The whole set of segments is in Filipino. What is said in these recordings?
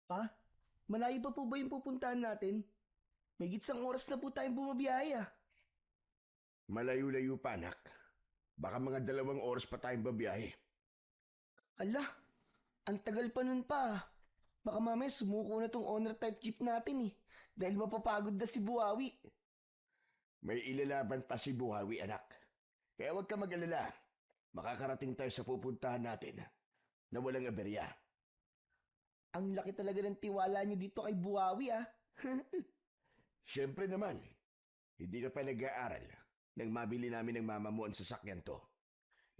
Pa, malayo pa po ba yung pupuntahan natin? May gitsang oras na po tayong bumabiyahe ah. Malayo-layo pa, anak. Baka mga 2 oras pa tayong babiyahe. Ala, ang tagal pa nun pa ah. Baka mamaya sumuko na tong owner type jeep natin eh. Dahil mapapagod na si Buawi. May ilalaban pa si Buhawi, anak. Kaya huwag ka mag-alala. Makakarating tayo sa pupuntahan natin na walang aberya. Ang laki talaga ng tiwala niyo dito kay Buawi ah. Siyempre naman, hindi ka pa nag-aaral nang mabili namin ng mama mo ang sasakyan to.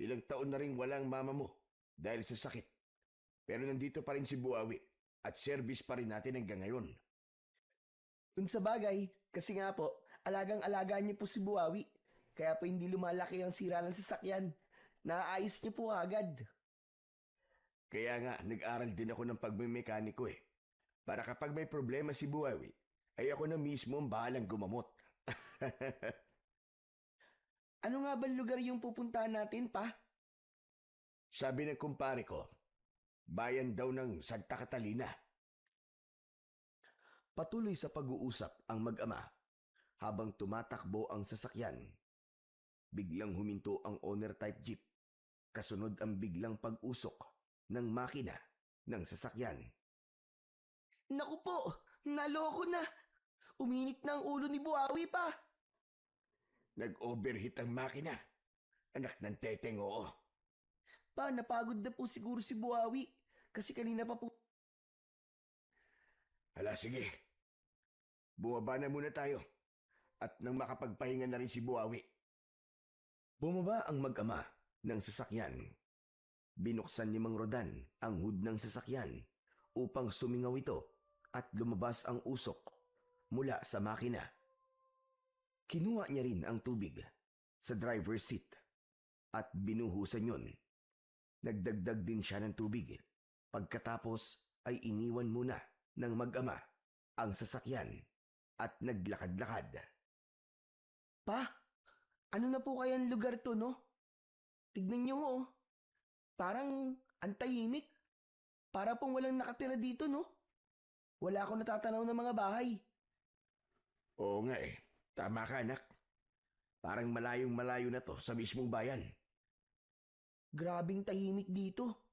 Ilang taon na rin walang mama mo dahil sa sakit. Pero nandito pa rin si Buhawi at service pa rin natin hanggang ngayon. Kung sa bagay, kasi nga po, alagang-alaga niyo po si Buawi. Kaya po hindi lumalaki ang sira ng sasakyan. Naaayos niyo po agad. Kaya nga, nag-aral din ako ng pagmimekaniko eh. Para kapag may problema si Buhawi, ay ako na mismo ang bahalang gumamot. Ano nga ba lugar yung pupuntahan natin pa? Sabi ng kumpare ko, bayan daw ng Santa Catalina. Patuloy sa pag-uusap ang mag-ama habang tumatakbo ang sasakyan. Biglang huminto ang owner type jeep. Kasunod ang biglang pag-usok ng makina ng sasakyan. Naku po, naloko na. Uminit na ang ulo ni Buawi pa. Nag-overheat ang makina. Anak ng teteng, oo. Pa, napagod na po siguro si Buawi. Kasi kanina pa po. Hala, sige. Bumaba na muna tayo. At nang makapagpahinga na rin si Buhawi. Bumaba ang mag-ama ng sasakyan. Binuksan ni Mang Rodan ang hood ng sasakyan upang sumingaw ito at lumabas ang usok mula sa makina. Kinuha niya rin ang tubig sa driver's seat at binuhusan yon. Nagdagdag din siya ng tubig. Pagkatapos ay iniwan muna ng mag-ama ang sasakyan at naglakad-lakad. Pa, ano na po kayang lugar to, no? Tignan niyo oh. Parang antahimik. Para pong walang nakatira dito, no? Wala akong natatanaw ng mga bahay. Oo nga eh, tama ka anak. Parang malayong malayo na to sa mismong bayan. Grabing tahimik dito.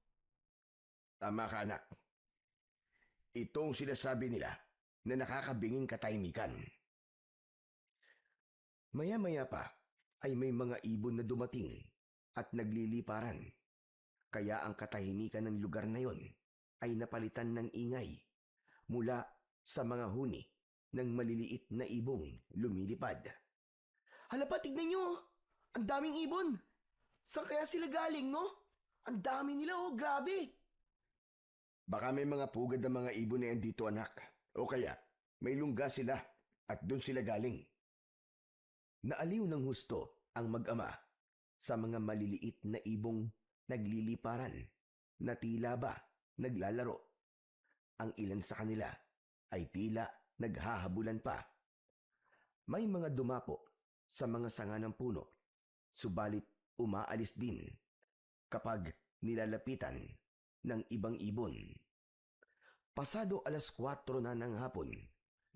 Tama ka anak. Ito ang sinasabi nila na nakakabinging katahimikan. Maya-maya pa ay may mga ibon na dumating at nagliliparan. Kaya ang katahimikan ng lugar na yon ay napalitan ng ingay mula sa mga huni ng maliliit na ibong lumilipad. Hala pa, tignan niyo oh. Ang daming ibon. Saan kaya sila galing, no? Ang dami nila oh, grabe. Baka may mga pugad ng mga ibon na yan dito anak. O kaya may lungga sila at doon sila galing. Naaliw ng husto ang mag-ama sa mga maliliit na ibong nagliliparan na tila ba naglalaro. Ang ilan sa kanila ay tila naghahabulan pa. May mga dumapo sa mga sanga ng puno, subalit umaalis din kapag nilalapitan ng ibang ibon. Pasado 4:00 na ng hapon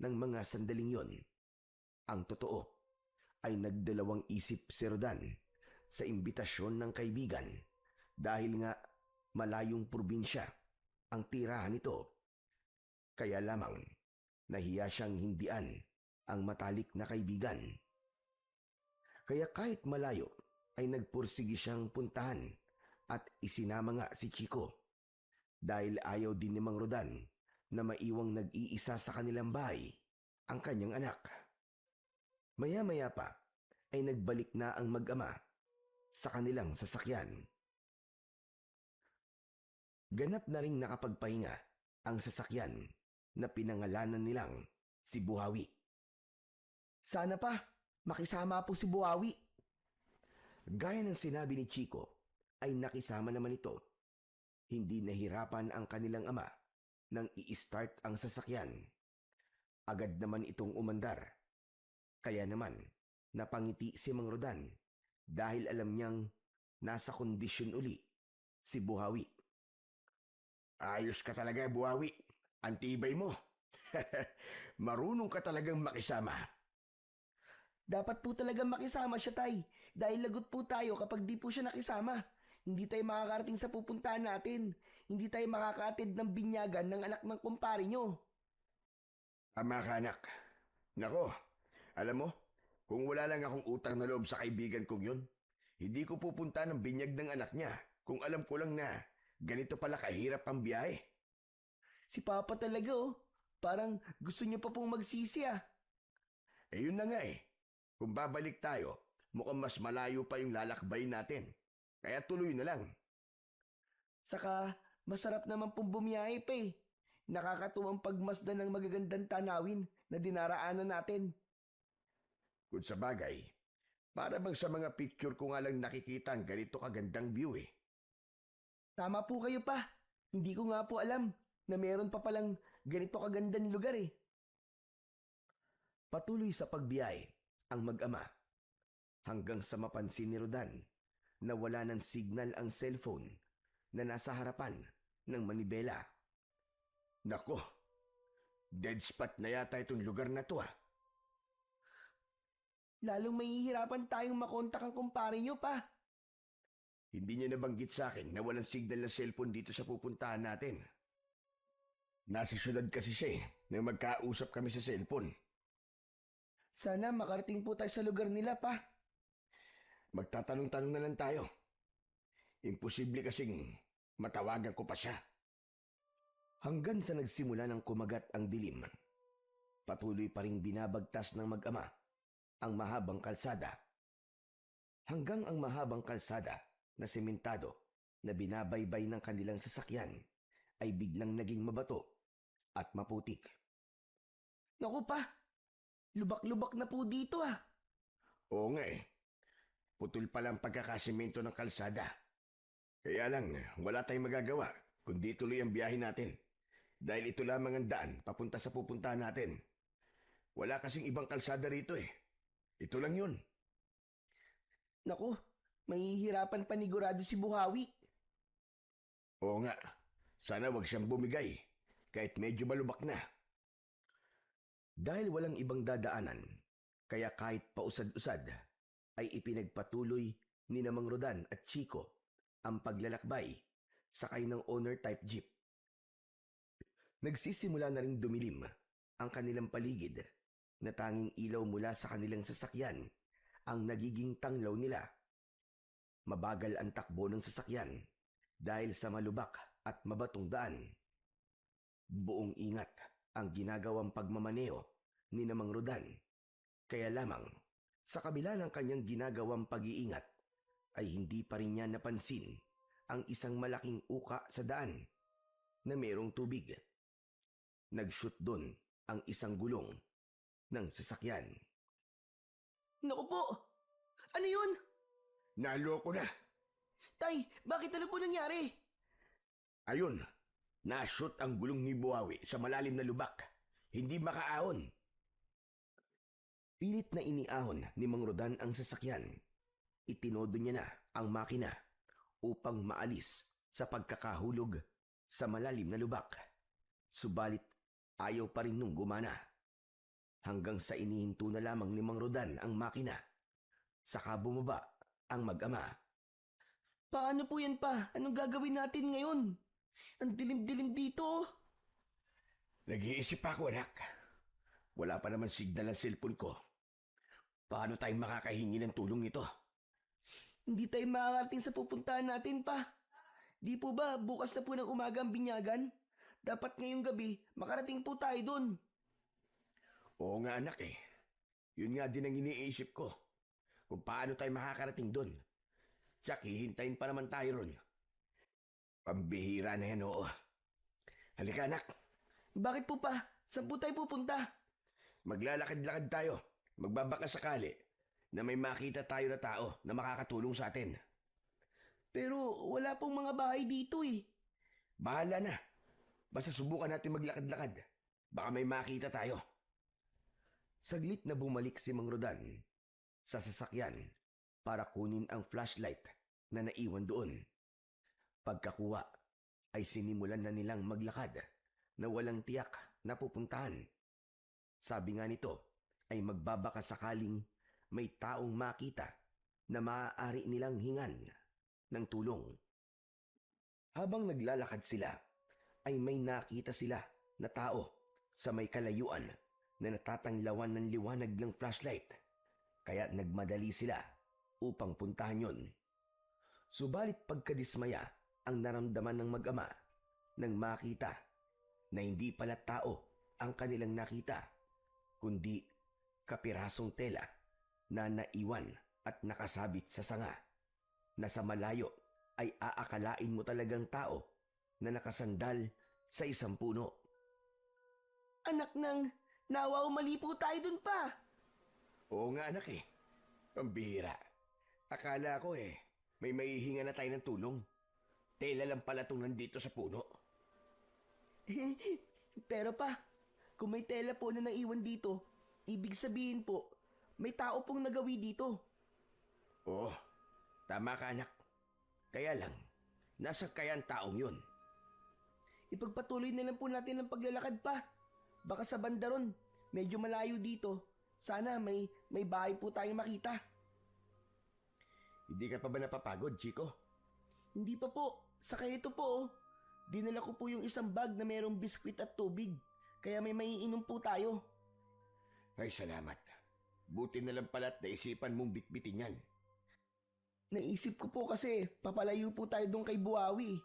ng mga sandaling yon. Ang totoo ay nagdalawang isip si Rodan sa imbitasyon ng kaibigan dahil nga malayong probinsya ang tirahan nito. Kaya lamang nahiya siyang hindian ang matalik na kaibigan. Kaya kahit malayo ay nagpursigi siyang puntahan at isinama nga si Chico dahil ayaw din ni Mang Rodan na maiwang nag-iisa sa kanilang bahay ang kanyang anak. Maya-maya pa ay nagbalik na ang mag-ama sa kanilang sasakyan. Ganap na ring nakapagpahinga ang sasakyan na pinangalanan nilang si Buhawi. Sana pa, makisama po si Buawi. Gaya ng sinabi ni Chico, ay nakisama naman ito. Hindi nahirapan ang kanilang ama nang i-start ang sasakyan. Agad naman itong umandar. Kaya naman, napangiti si Mang Rodan dahil alam niyang nasa kondisyon uli si Buhawi. Ayos ka talaga, Buhawi. Ang tibay mo. Marunong ka talagang makisama. Dapat po talaga makisama siya, Tay. Dahil lagot po tayo kapag di po siya nakisama. Hindi tayo makakarating sa pupuntahan natin. Hindi tayo makakaatid ng binyagan ng anak ng kumpare nyo. Tama ka, anak. Nako, alam mo, kung wala lang akong utang na loob sa kaibigan kong yun, hindi ko pupunta ng binyag ng anak niya kung alam ko lang na ganito pala kahirap ang biyahe. Si Papa talaga oh. Parang gusto niya pa pong magsisi ah. Eh yun na nga eh. Kung babalik tayo, mukhang mas malayo pa yung lalakbay natin. Kaya tuloy na lang. Saka masarap naman pong bumiyahe pa eh. Nakakatuwang pagmasdan ng magagandang tanawin na dinaraanan natin. Kung sa bagay, para bang sa mga picture ko nga lang nakikita ang ganito kagandang view eh. Tama po kayo pa. Hindi ko nga po alam na meron pa palang ganito kagandang lugar eh. Patuloy sa pagbiyahe ang mag-ama hanggang sa mapansin ni Rodan na wala ng signal ang cellphone na nasa harapan ng manibela. Nako, dead spot na yata itong lugar na to ah. Lalong mahihirapan tayong makontak ang kumpare nyo pa. Hindi niya nabanggit sa akin na walang signal na cellphone dito sa pupuntahan natin. Nasa syudad kasi siya eh, nang magkausap kami sa cellphone. Sana makarating po tayo sa lugar nila pa. Magtatanong-tanong na lang tayo. Imposible kasing matawagan ko pa siya. Hanggang sa nagsimula ng kumagat ang dilim, patuloy pa ring binabagtas ng mag-ama ang mahabang kalsada. Hanggang ang mahabang kalsada na sementado na binabaybay ng kanilang sasakyan ay biglang naging mabato at maputik. Naku pa, lubak-lubak na po dito ah. Oo nga eh. Putol pala ang pagkakasimento ng kalsada. Kaya lang, wala tayong magagawa kundi tuloy ang biyahe natin. Dahil ito lamang ang daan papunta sa pupuntahan natin. Wala kasing ibang kalsada rito eh. Ito lang yun. Naku, mahihirapan panigurado si Buhawi. Oo nga, sana wag siyang bumigay kahit medyo malubak na. Dahil walang ibang dadaanan, kaya kahit pausad-usad, ay ipinagpatuloy ni Namang Rodan at Chico ang paglalakbay sakay ng owner-type jeep. Nagsisimula na ring dumilim ang kanilang paligid na tanging ilaw mula sa kanilang sasakyan ang nagiging tanglaw nila. Mabagal ang takbo ng sasakyan dahil sa malubak at mabatong daan. Buong ingat ang ginagawang pagmamaneo ni Namang Rodan. Kaya lamang, sa kabila ng kanyang ginagawang pag-iingat, ay hindi pa rin niya napansin ang isang malaking uka sa daan na mayroong tubig. Nag-shoot doon ang isang gulong ng sasakyan. Naku po, ano yun? Naloko na! Tay, bakit ano po nangyari? Ayun, na-shoot ang gulong ni Buhawi sa malalim na lubak. Hindi makaahon. Pilit na iniahon ni Mang Rodan ang sasakyan. Itinodo niya na ang makina upang maalis sa pagkakahulog sa malalim na lubak. Subalit ayaw pa rin nung gumana. Hanggang sa inihinto na lamang ni Mang Rodan ang makina. Saka bumaba ang mag-ama. Paano po yan pa? Anong gagawin natin ngayon? Ang dilim-dilim dito. Nag-iisip ako, anak. Wala pa naman signal ang cellphone ko. Paano tayong makakahingi ng tulong nito? Hindi tayo makakarating sa pupuntahan natin pa. Di po ba bukas na po ng umaga ang binyagan? Dapat ngayong gabi makarating po tayo doon. Oo nga, anak eh. Yun nga din ang iniisip ko. Kung paano tayo makakarating doon. Tsak, hihintayin pa naman tayo ron. Pambihira na yan, oo. Halika, anak. Bakit po pa? Saan po tayo pupunta? Maglalakad-lakad tayo. Magbabaka sakali na may makita tayo na tao na makakatulong sa atin. Pero wala pong mga bahay dito eh. Bahala na. Basta subukan natin maglakad-lakad. Baka may makita tayo. Saglit na bumalik si Mang Rodan sa sasakyan para kunin ang flashlight na naiwan doon. Pagkakuha ay sinimulan na nilang maglakad na walang tiyak na pupuntahan. Sabi nga nito ay magbabaka sakaling may taong makita na maaari nilang hingan ng tulong. Habang naglalakad sila ay may nakita sila na tao sa may kalayuan na natatanglawan ng liwanag ng flashlight, kaya nagmadali sila upang puntahan yon. Subalit pagkadismaya ang naramdaman ng mag-ama nang makita na hindi pala tao ang kanilang nakita, kundi kapirasong tela na naiwan at nakasabit sa sanga, na sa malayo ay aakalain mo talagang tao na nakasandal sa isang puno. Anak ng, nawa mali po tayo dun pa. Oo nga anak eh, pambihira. Akala ko may maihinga na tayo ng tulong. Tela lang pala itong nandito sa puno. Pero pa, kung may tela po na naiwan dito, ibig sabihin po, may tao pong nagawi dito. Oo, tama ka anak. Kaya lang, nasa kaya ang taong yun? Ipagpatuloy na lang po natin ang paglalakad pa. Baka sa banda ron, medyo malayo dito. Sana may bahay po tayong makita. Hindi ka pa ba napapagod, Chico? Hindi pa po. Saka ito po oh. Dinala ko po yung isang bag na mayroong biskwit at tubig. Kaya may maiinom po tayo. Ay, salamat. Buti na lang pala't naisipan mong bitbitin yan. Naisip ko po kasi papalayo po tayo doon kay Buawi.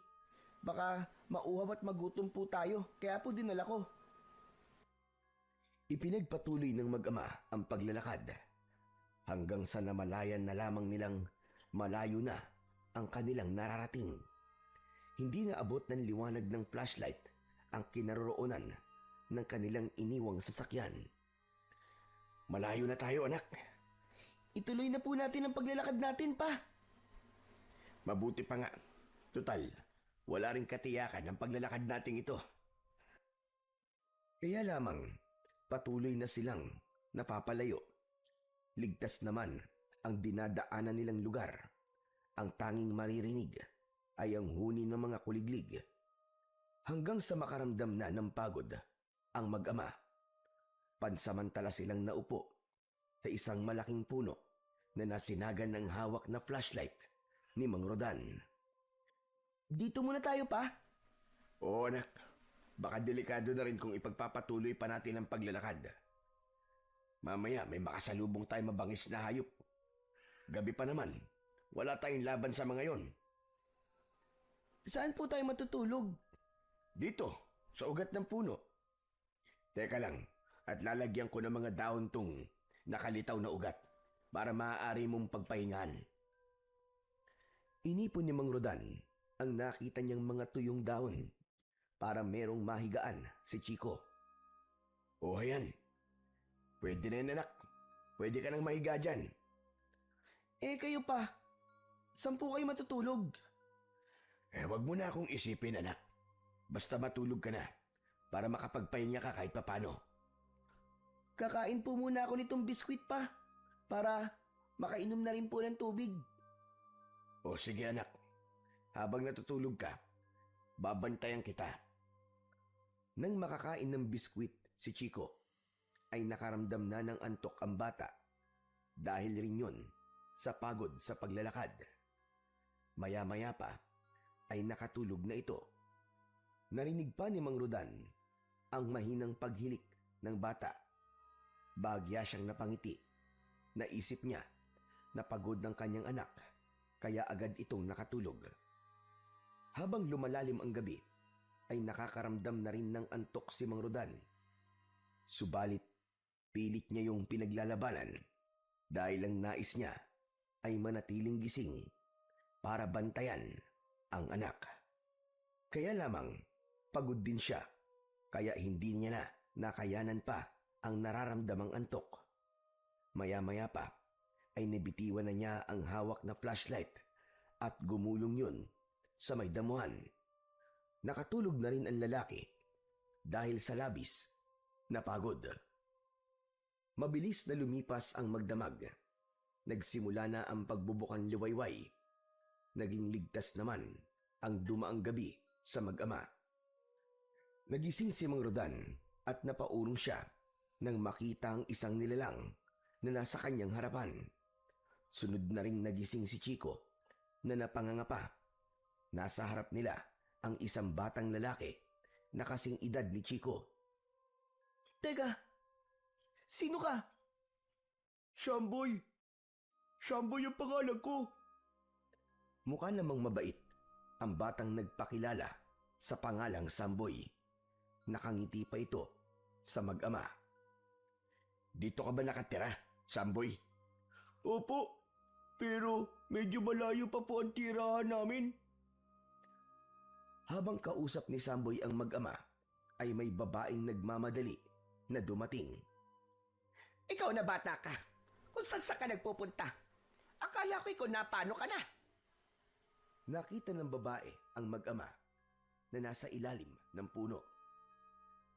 Baka mauhaw at magutom po tayo. Kaya po dinala ko. Ipinagpatuloy ng mag-ama ang paglalakad hanggang sa namalayan na lamang nilang malayo na ang kanilang nararating. Hindi na abot ng liwanag ng flashlight ang kinaroroonan ng kanilang iniwang sasakyan. Malayo na tayo anak. Ituloy na po natin ang paglalakad natin pa. Mabuti pa nga. Tutal, wala ring katiyakan ang paglalakad nating ito. Kaya lamang, patuloy na silang napapalayo. Ligtas naman ang dinadaanan nilang lugar. Ang tanging maririnig ay ang huni ng mga kuliglig. Hanggang sa makaramdam na ng pagod ang mag-ama, pansamantala silang naupo sa isang malaking puno na nasinagan ng hawak na flashlight ni Mang Rodan. Dito muna tayo pa. Oo anak, baka delikado na rin kung ipagpapatuloy pa natin ang paglalakad. Mamaya may makasalubong tayo mabangis na hayop. Gabi pa naman, wala tayong laban sa mga yon. Saan po tayo matutulog? Dito, sa ugat ng puno. Teka lang, at lalagyan ko ng mga dahon tong nakalitaw na ugat para maaari mong pagpahingan. Inipon ni Mang Rodan ang nakita niyang mga tuyong dahon para merong mahigaan si Chico. O ayan, pwede na yan anak. Pwede ka nang mahiga dyan. Kayo pa. Saan po kayo matutulog? Wag mo na akong isipin anak. Basta matulog ka na para makapagpahinga ka kahit papano. Kakain po muna ako nitong biskwit pa para makainom na rin po ng tubig. O sige anak, habang natutulog ka, babantayan kita. Nang makakain ng biskwit si Chico, ay nakaramdam na ng antok ang bata dahil rin yun sa pagod sa paglalakad. Maya-maya pa ay nakatulog na ito. Narinig pa ni Mang Rodan ang mahinang paghilik ng bata. Bagya siyang napangiti. Naisip niya na pagod ng kanyang anak, kaya agad itong nakatulog. Habang lumalalim ang gabi, ay nakakaramdam na rin ng antok si Mang Rodan. Subalit, pilit niya yung pinaglalabanan dahil ang nais niya ay manatiling gising para bantayan ang anak. Kaya lamang, pagod din siya, kaya hindi niya na nakayanan pa ang nararamdamang antok. Maya-maya pa ay nabitiwan na niya ang hawak na flashlight at gumulong yun sa may damuhan. Nakatulog na rin ang lalaki dahil sa labis na pagod. Mabilis na lumipas ang magdamag. Nagsimula na ang pagbubukang liwayway. Naging ligtas naman ang dumaang gabi sa mag-ama. Nagising si Mang Rodan at napaurong siya nang makita ang isang nilalang na nasa kanyang harapan. Sunod na ring nagising si Chico na napangangapa. Nasa harap nila ang isang batang lalaki na kasing edad ni Chico. Teka, sino ka? Shamboy! Shamboy ang pangalan ko! Mukha namang mabait ang batang nagpakilala sa pangalang Samboy. Nakangiti pa ito sa mag-ama. Dito ka ba nakatira, Samboy? Opo, pero medyo malayo pa po ang tirahan namin. Habang kausap ni Samboy ang mag-ama, ay may babaeng nagmamadali na dumating. Ikaw na bata ka. Kung saan ka nagpupunta? Akala ko ikaw na paano ka na. Nakita ng babae ang mag-ama na nasa ilalim ng puno.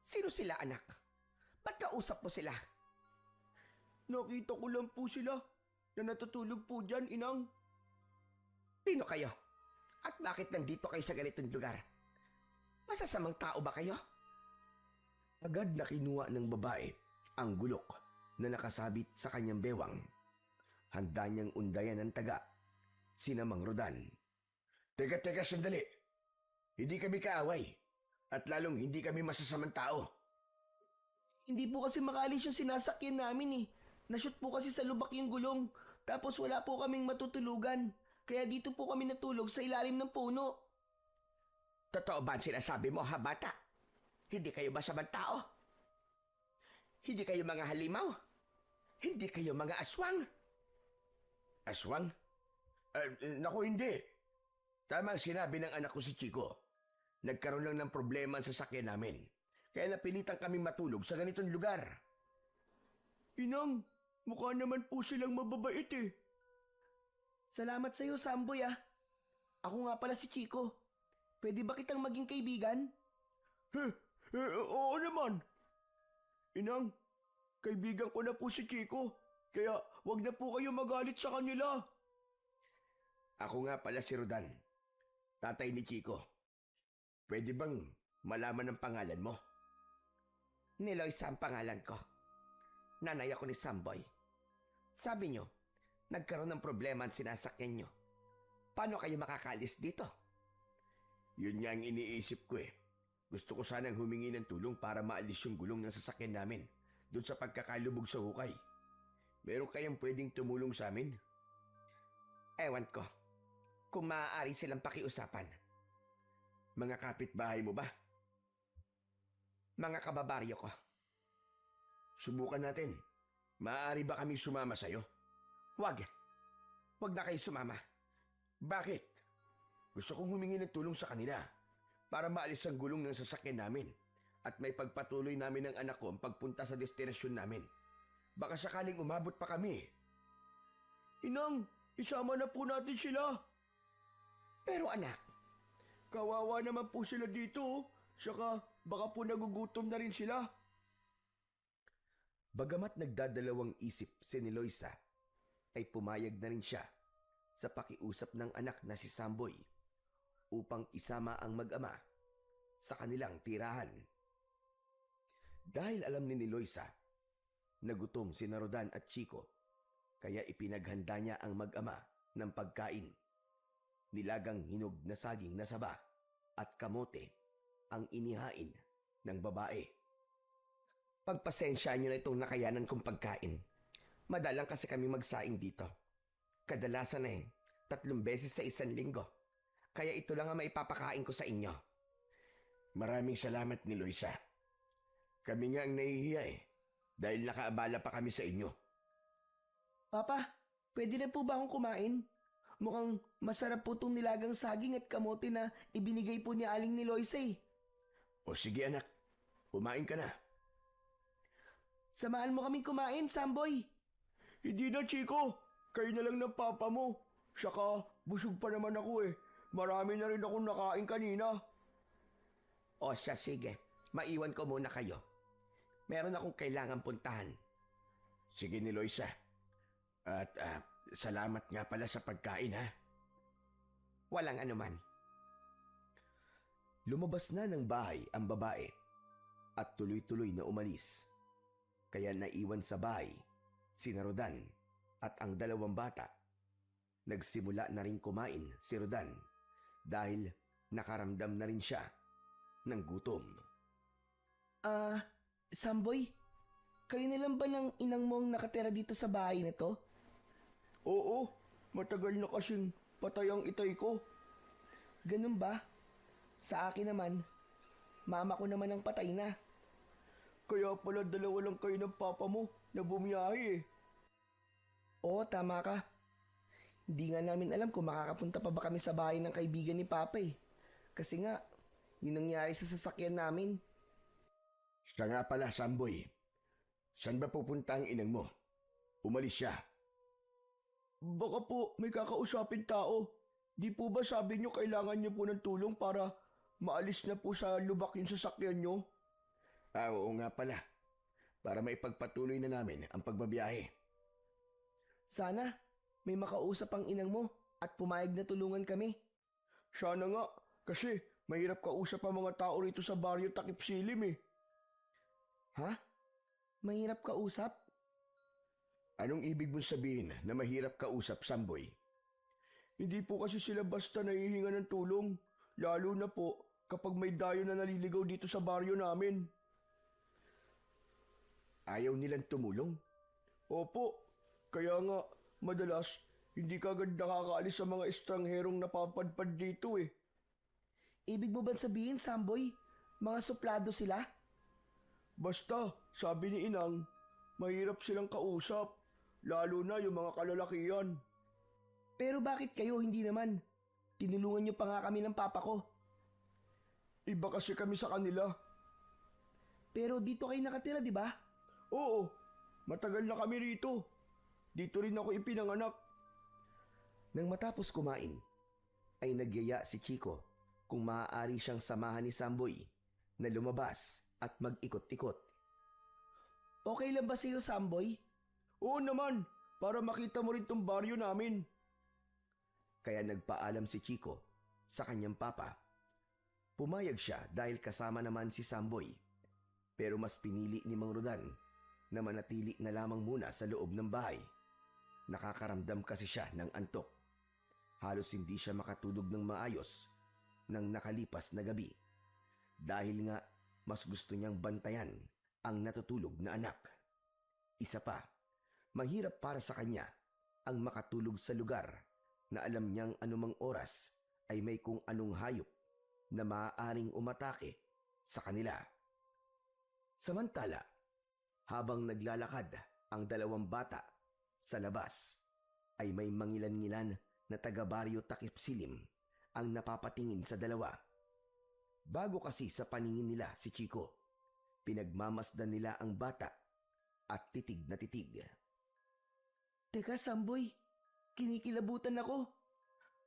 Sino sila, anak? Ba't kausap mo sila? Nakita ko lang po sila na natutulog po dyan, inang. Sino kayo? At bakit nandito kayo sa ganitong lugar? Masasamang tao ba kayo? Agad na kinuha ng babae ang gulok na nakasabit sa kanyang bewang. Handa niyang undayan ng taga, sina Mang Rodan. Teka, sandali. Hindi kami kaaway at lalong hindi kami masasamang tao. Hindi po kasi makaalis yung sinasakyan namin eh. Nashoot po kasi sa lubak yung gulong. Tapos wala po kaming matutulugan. Kaya dito po kami natulog sa ilalim ng puno. Totoo ba ang sinasabi mo, ha, bata? Hindi kayo masamang tao? Hindi kayo mga halimaw? Hindi kayo mga aswang? Aswang? Naku, hindi. Tama ang sinabi ng anak ko si Chico. Nagkaroon lang ng problema ang sasakyan namin. Kaya napilitan kaming matulog sa ganitong lugar. Inang, mukha naman po silang mababait eh. Salamat sa'yo, Samboy ah. Ako nga pala si Chico. Pwede ba kitang maging kaibigan? Oo naman. Inang, kaibigan ko na po si Chico. Kaya wag na po kayo magalit sa kanila. Ako nga pala si Rodan, tatay ni Chico. Pwede bang malaman ang pangalan mo? Niloisa ang pangalan ko. Nanay ako ni Samboy. Sabi nyo, nagkaroon ng problema ang sinasakyan nyo. Paano kayo makakalis dito? Yun nga ang iniisip ko eh. Gusto ko sanang humingi ng tulong para maalis yung gulong ng sasakyan namin doon sa pagkakalubog sa hukay. Meron kayang pwedeng tumulong sa amin? Ewan ko. Kung maaari silang pakiusapan. Mga kapitbahay mo ba? Mga kababaryo ko. Subukan natin. Maaari ba kami sumama sa'yo? Wag. Wag na kayo sumama. Bakit? Gusto kong humingi ng tulong sa kanila para maalis ang gulong ng sasakyan namin at may pagpatuloy namin ng anak ko ang pagpunta sa destinasyon namin. Baka sakaling umabot pa kami. Inang, isama na po natin sila. Pero anak, kawawa naman po sila dito. Saka baka po nagugutom na rin sila. Bagamat nagdadalawang isip si Niloisa, ay pumayag na rin siya sa pakiusap ng anak na si Samboy upang isama ang mag-ama sa kanilang tirahan. Dahil alam ni Niloisa na gutom si Rodan at Chico, kaya ipinaghanda niya ang mag-ama ng pagkain. Nilagang hinog na saging na saba at kamote ang inihain ng babae. pagpasensya nyo na itong nakayanan kong pagkain. Madalang kasi kami magsaing dito. Kadalasan na 3 beses sa isang linggo. Kaya ito lang ang maipapakain ko sa inyo. Maraming salamat, Niloisa. Kami nga ang nahihiya dahil nakaabala pa kami sa inyo. Papa, pwede na po ba akong kumain? Mukhang masarap po itong nilagang saging at kamote na ibinigay po ni Aling Niloisa eh. O sige anak, kumain ka na. Samahan mo kaming kumain, Samboy. Hindi na, Chico. Kayo na lang ng papa mo. Saka, busog pa naman ako eh. Marami na rin akong nakain kanina. O siya, sige. Maiwan ko muna kayo. Meron akong kailangan puntahan. Sige, Niloisa. At salamat nga pala sa pagkain, ha? Walang anuman. Lumabas na ng bahay ang babae at tuloy-tuloy na umalis. Kaya naiwan sa bahay sina Rodan at ang dalawang bata. Nagsimula na rin kumain si Rodan dahil nakaramdam na rin siya ng gutom. Samboy, kayo na lang ba ng inang mo ang nakatira dito sa bahay na to? Oo, matagal na kasing patay ang itay ko. Ganun ba? Sa akin naman, mama ko naman ang patay na. Kaya pala dalawa lang kayo ng papa mo na bumiyahe eh. Oo, tama ka. Hindi nga namin alam kung makakapunta pa ba kami sa bahay ng kaibigan ni Papa eh. Kasi nga, yun nangyari sa sasakyan namin. Siya nga pala, Samboy. Saan ba pupunta ang inang mo? Umalis siya. Baka po may kakausapin tao. Di po ba sabi nyo kailangan nyo po ng tulong para maalis na po sa lubak yung sasakyan nyo? Oo nga pala. Para maipagpatuloy na namin ang pagbabiyahe. Sana, may makausap ang inang mo at pumayag na tulungan kami. Sana nga, kasi mahirap kausap ang mga tao rito sa baryo Takip Silim eh. Ha? Mahirap kausap? Anong ibig mong sabihin na mahirap kausap, Samboy? Hindi po kasi sila basta nahihinga ng tulong, lalo na po kapag may dayo na naliligaw dito sa baryo namin. Ayaw nilang tumulong? Opo, kaya nga madalas hindi kagad nakakaalis sa mga estrangherong napapadpad dito eh. Ibig mo ba sabihin, Samboy, mga suplado sila? Basta, sabi ni Inang, mahirap silang kausap, lalo na yung mga kalalakihan. Pero bakit kayo hindi naman? Tinulungan niyo pa nga kami ng papa ko. Iba kasi kami sa kanila. Pero dito kayo nakatira, di ba? Oo, matagal na kami rito. Dito rin ako ipinanganak. Nang matapos kumain, ay nagyaya si Chico kung maaari siyang samahan ni Samboy na lumabas at mag-ikot-ikot. Okay lang ba sa'yo, Samboy? Oo naman, para makita mo rin tong baryo namin. Kaya nagpaalam si Chico sa kanyang papa. Pumayag siya dahil kasama naman si Samboy. Pero mas pinili ni Mang Rodan na manatili na lamang muna sa loob ng bahay. Nakakaramdam kasi siya ng antok. Halos hindi siya makatulog ng maayos ng nakalipas na gabi. Dahil nga mas gusto niyang bantayan ang natutulog na anak. Isa pa, mahirap para sa kanya ang makatulog sa lugar na alam niyang anumang oras ay may kung anong hayop na maaaring umatake sa kanila. Samantala, habang naglalakad ang dalawang bata sa labas, ay may mangilan-ngilan na taga-baryo Takip Silim ang napapatingin sa dalawa. Bago kasi sa paningin nila si Chico, pinagmamasdan nila ang bata at titig na titig. Teka, Samboy, kinikilabutan ako.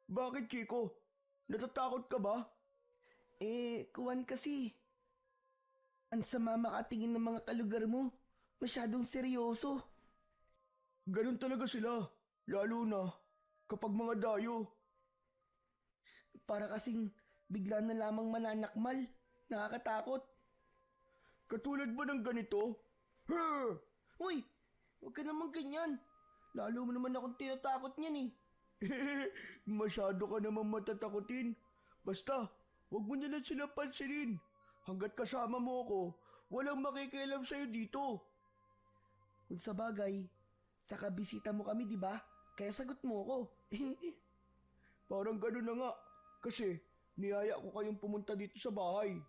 Bakit, Chico? Natatakot ka ba? Kuwan kasi. Ang sama makatingin ng mga kalugar mo. Masyadong seryoso. Ganun talaga sila, lalo na kapag mga dayo. Para kasing bigla na lamang mananakmal. Nakakatakot. Katulad ba ng ganito? Uy, huwag ka naman ganyan. Lalo mo naman akong tinatakot niyan eh. Masyado ka naman matatakotin. Basta, huwag mo nalang sila pansinin. Hanggat kasama mo ako, walang makikialam sa'yo dito. Kung sa bagay, sa kabisita mo kami, di ba? Kaya sagot mo ko. Parang gano'n na nga. Kasi, niyaya ko kayong pumunta dito sa bahay.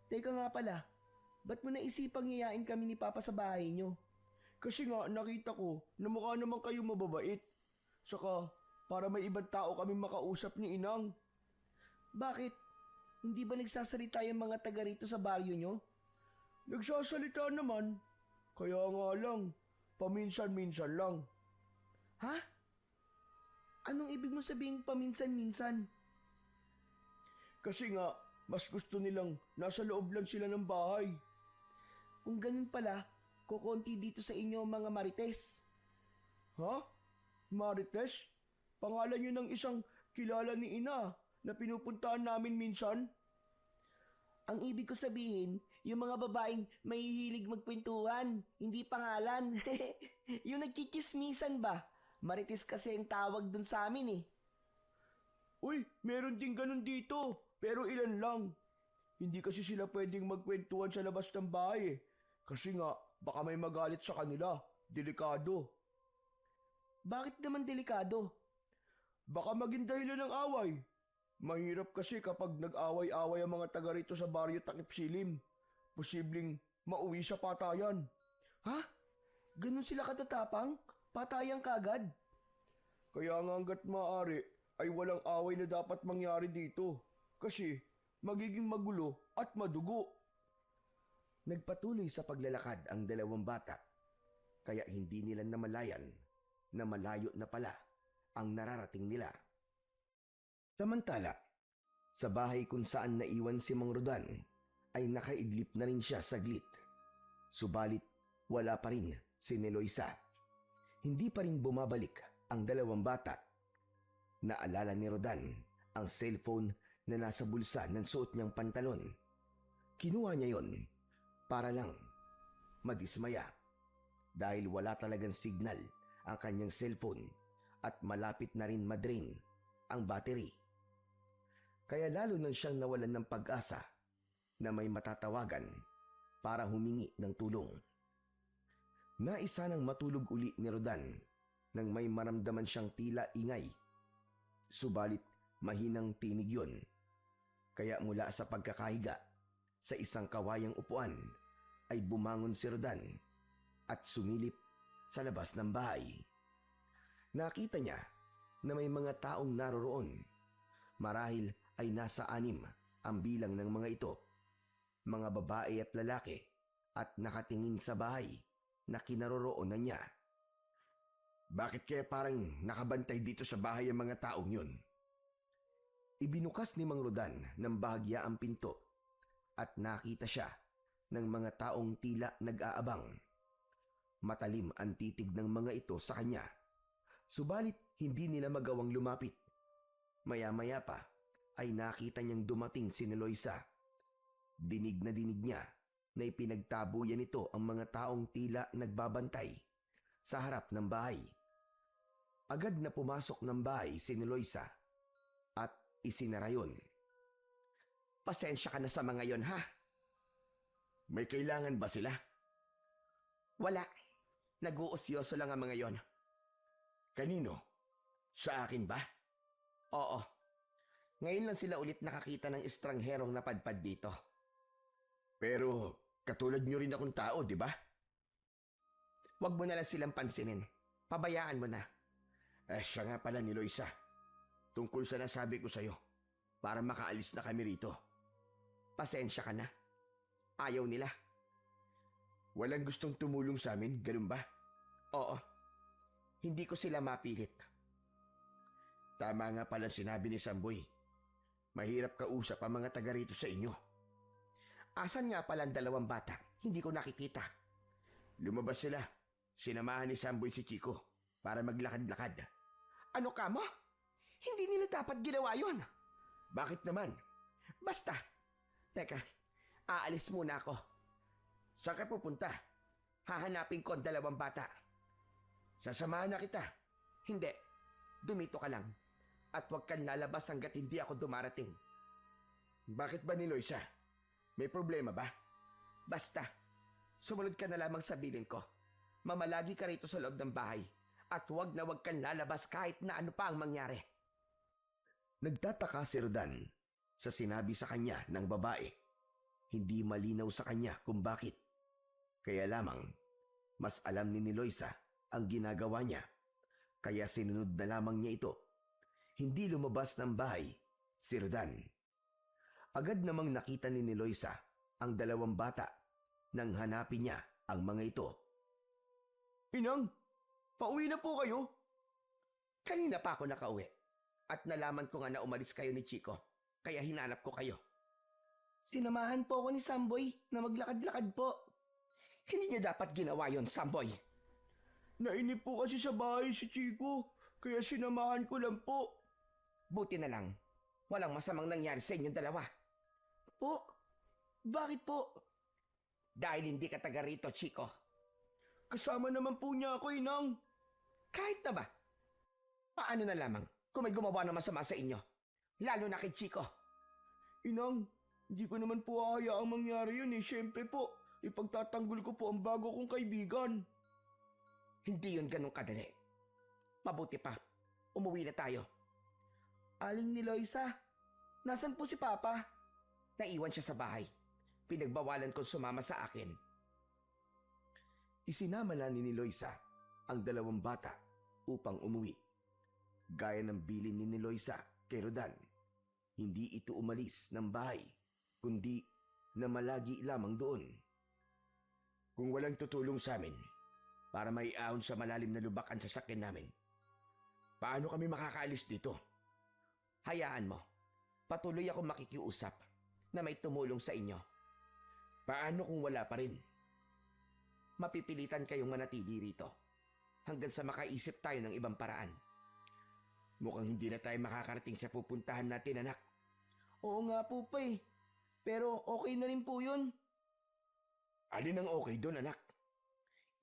Teka nga pala, ba't mo naisipang hiyain kami ni Papa sa bahay nyo? Kasi nga, nakita ko na mukha naman kayong mababait. Saka, para may ibang tao kami makausap ni Inang. Bakit? Hindi ba nagsasalita yung mga taga rito sa baryo nyo? Nagsasalita naman. Kaya nga lang, paminsan-minsan lang. Ha? Anong ibig mo sabihin paminsan-minsan? Kasi nga, mas gusto nilang nasa loob lang sila ng bahay. Kung ganun pala, kukonti dito sa inyo ang mga marites. Ha? Marites? Pangalan yun ng isang kilala ni Ina na pinupuntahan namin minsan? Ang ibig ko sabihin, yung mga babaeng may hilig magkwentuhan, hindi pangalan. Yung nagkikismisan ba? Marites kasi ang tawag dun sa amin eh. Uy, meron din ganun dito, pero ilan lang. Hindi kasi sila pwedeng magkwentuhan sa labas ng bahay eh. Kasi nga, baka may magalit sa kanila. Delikado. Bakit naman delikado? Baka maging dahilan ng away. Mahirap kasi kapag nag-away-away ang mga taga rito sa baryo Takip Silim. Posibleng mauwi sa patayan. Ha? Ganun sila katatapang? Patayang kagad? Kaya nga hanggat maaari ay walang away na dapat mangyari dito. Kasi magiging magulo at madugo. Nagpatuloy sa paglalakad ang dalawang bata, kaya hindi nila namalayan na malayo na pala ang nararating nila. Samantala, sa bahay kung saan naiwan si Mang Rodan ay nakaidlip na rin siya saglit. Subalit wala pa rin si Neloisa. Hindi pa rin bumabalik ang dalawang bata. Naalala ni Rodan ang cellphone na nasa bulsa ng suot niyang pantalon. Kinuha niya yon para lang madismaya dahil wala talagang signal ang kanyang cellphone at malapit na rin madrain ang battery. Kaya lalo nang siyang nawalan ng pag-asa na may matatawagan para humingi ng tulong. Naisa nang matulog uli ni Rodan nang may maramdaman siyang tila ingay. Subalit mahinang tinig yun. Kaya mula sa pagkakahiga sa isang kawayang upuan ay bumangon si Rodan at sumilip sa labas ng bahay. Nakita niya na may mga taong naroroon. Marahil ay nasa 6 ang bilang ng mga ito. Mga babae at lalaki at nakatingin sa bahay na kinaroroonan niya. Bakit kaya parang nakabantay dito sa bahay ang mga taong yun? Ibinukas ni Mang Rodan ng bahagya ang pinto at nakita siya ng mga taong tila nag-aabang. Matalim ang titig ng mga ito sa kanya. Subalit hindi nila magawang lumapit. Maya-maya pa ay nakita niyang dumating si Neloisa. Dinig na dinig niya na ipinagtabuyan nito ang mga taong tila nagbabantay sa harap ng bahay. Agad na pumasok ng bahay si Neloisa at isinara yun. Pasensya ka na sa mga yon, ha? May kailangan ba sila? Wala. Nag-uusyoso lang ang mga yon. Kanino? Sa akin ba? Oo. Ngayon lang sila ulit nakakita ng estrangherong napadpad dito. Pero katulad nyo rin akong tao, di ba? Huwag mo na lang silang pansinin. Pabayaan mo na. Siya nga pala ni Loisa. Tungkol sa nasabi ko sa'yo, para makaalis na kami rito. Pasensya ka na. Ayaw nila. Walang gustong tumulong sa amin, ganun ba? Oo. Hindi ko sila mapilit. Tama nga pala sinabi ni Samboy. Mahirap kausap ang mga taga rito sa inyo. Asan nga pala ang dalawang bata? Hindi ko nakikita. Lumabas sila. Sinamahan ni Samboy si Chico para maglakad-lakad. Ano ka mo? Hindi nila dapat ginawa yun. Bakit naman? Basta. Teka, aalis muna ako. Saan ka pupunta? Hahanapin ko ang dalawang bata. Sasamahan na kita. Hindi. Dumito ka lang. At huwag kang lalabas hanggat hindi ako dumarating. Bakit ba ni Loisa? May problema ba? Basta. Sumunod ka na lamang sa bilin ko. Mamalagi ka rito sa loob ng bahay. At huwag na huwag kang lalabas kahit na ano pa ang mangyari. Nagtataka si Rodan sa sinabi sa kanya ng babae. Hindi malinaw sa kanya kung bakit. Kaya lamang, mas alam ni Loisa ang ginagawa niya. Kaya sinunod na lamang niya ito. Hindi lumabas ng bahay si Rodan. Agad namang nakita ni Loisa ang dalawang bata nang hanapin niya ang mga ito. Inang, pauwi na po kayo? Kanina pa ako nakauwi at nalaman ko nga na umalis kayo ni Chico, kaya hinanap ko kayo. Sinamahan po ako ni Samboy na maglakad-lakad po. Hindi niyo dapat ginawa yon, Samboy. Nainip po kasi sa bahay si Chico, kaya sinamahan ko lang po. Buti na lang, walang masamang nangyari sa inyong dalawa. Po, Bakit po? Dahil hindi ka taga rito, Chico. Kasama naman po niya ako, Inang. Kahit na ba? Paano na lamang kung may gumawa ng masama sa inyo? Lalo na kay Chico. Inang, hindi ko naman po hahayaang mangyari yun eh. Siyempre po, ipagtatanggol ko po ang bago kong kaibigan. Hindi yun ganun kadali. Mabuti pa, umuwi na tayo. Aling ni Loisa, nasan po si Papa? Naiwan siya sa bahay. Pinagbawalan kong sumama sa akin. Isinama na ni Loisa ang dalawang bata upang umuwi. Gaya ng bilin ni Loisa kay Rodan, hindi ito umalis ng bahay, kundi na malagi lamang doon. Kung walang tutulong sa amin para maiahon sa malalim na lubak ang sasakyan namin, paano kami makakaalis dito? Hayaan mo, patuloy ako makikiusap na may tumulong sa inyo. Paano kung wala pa rin? Mapipilitan kayong manatili rito hanggang sa makaisip tayo ng ibang paraan. Mukhang hindi na tayo makakarating sa pupuntahan natin, anak. Oo nga po pa eh. Pero okay na rin po yun. Alin ang okay doon, anak?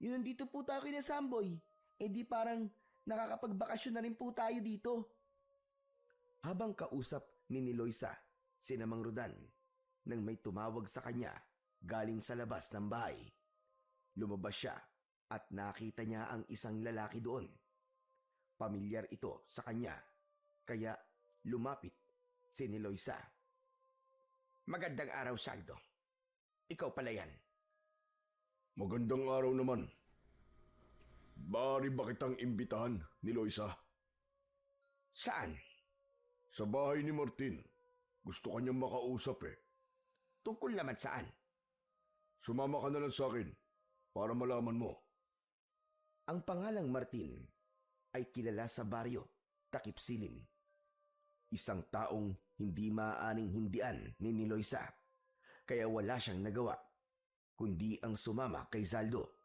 Yun nandito po tayo kina Samboy. Eh di parang nakakapagbakasyon na rin po tayo dito. Habang kausap ni Loisa si Mang Rodan nang may tumawag sa kanya galing sa labas ng bahay. Lumabas siya at nakita niya ang isang lalaki doon. Pamilyar ito sa kanya, kaya lumapit si Loisa. Magandang araw, Saldo. Ikaw pala yan. Magandang araw naman. Bari ba kitang imbitahan ni Loisa? Saan? Sa bahay ni Martin. Gusto kanyang makausap eh. Tungkol naman saan? Sumama ka na lang sa akin para malaman mo. Ang pangalang Martin ay kilala sa baryo, Takip Silim. Isang taong hindi maaaring hindian ni Loisa, kaya wala siyang nagawa, kundi ang sumama kay Zaldo.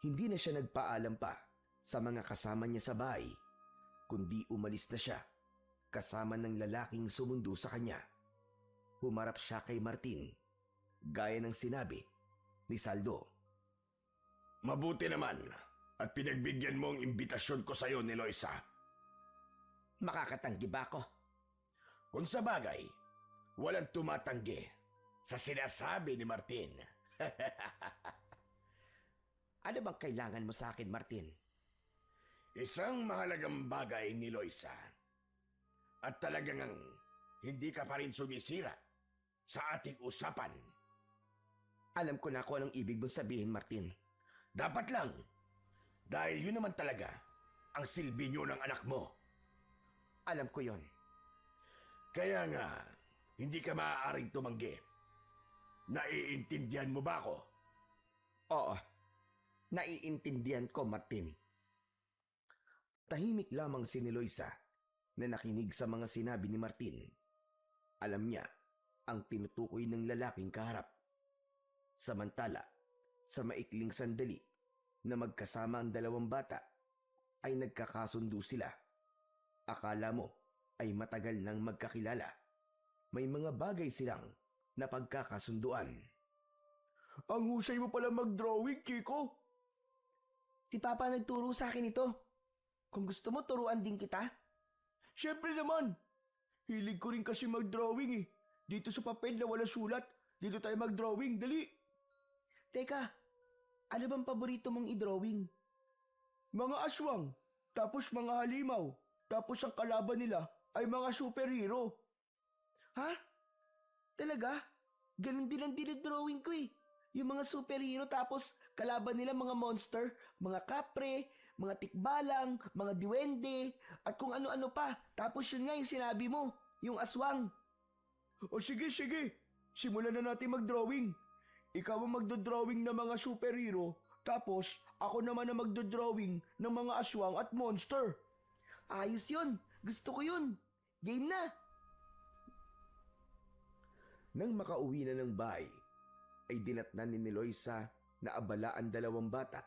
Hindi na siya nagpaalam pa sa mga kasama niya sa bahay, kundi umalis na siya kasama ng lalaking sumundo sa kanya. Humarap siya kay Martin, gaya ng sinabi ni Zaldo. Mabuti naman at pinagbigyan mo ang imbitasyon ko sa iyo ni Loisa. Makakatanggi ba ako? Kung sa bagay, walang tumatanggi sa sinasabi ni Martin. Ano bang kailangan mo sa akin, Martin? Isang mahalagang bagay ni Loisa. At talagang hindi ka pa rin sumisira sa ating usapan. Alam ko na kung anong ibig mong sabihin, Martin. Dapat lang. Dahil yun naman talaga ang silbi nyo ng anak mo. Alam ko yon. Kaya nga, hindi ka maaaring tumanggi. Naiintindihan mo ba ako? Oo. Naiintindihan ko, Martin. Tahimik lamang si Loisa na nakinig sa mga sinabi ni Martin. Alam niya ang tinutukoy ng lalaking kaharap. Samantala, sa maikling sandali na magkasama ang dalawang bata, ay nagkakasundo sila. Akala mo ay matagal nang magkakilala. May mga bagay silang napagkakasunduan. Ang husay mo pala mag-drawing, Chico. Si Papa nagturo sa akin ito. Kung gusto mo, turuan din kita. Siyempre naman. Hilig ko rin kasi mag-drawing eh. Dito sa papel na wala sulat, dito tayo mag-drawing. Dali. Teka, ano bang paborito mong i-drawing? Mga aswang, tapos mga halimaw, tapos ang kalaban nila ay mga superhero. Ha? Talaga? Ganun din ang dinidrawing ko eh. Yung mga superhero tapos kalaban nila mga monster, mga kapre, mga tikbalang, mga diwende, at kung ano-ano pa. Tapos yun nga yung sinabi mo, yung aswang. O sige, simulan na natin mag-drawing. Ikaw ang magdodrawing ng mga superhero, tapos ako naman ang magdodrawing ng mga aswang at monster. Ayos yun. Gusto ko yun. Game na. Nang makauwi na ng bahay, ay dinatnan ni Loisa na abala ang dalawang bata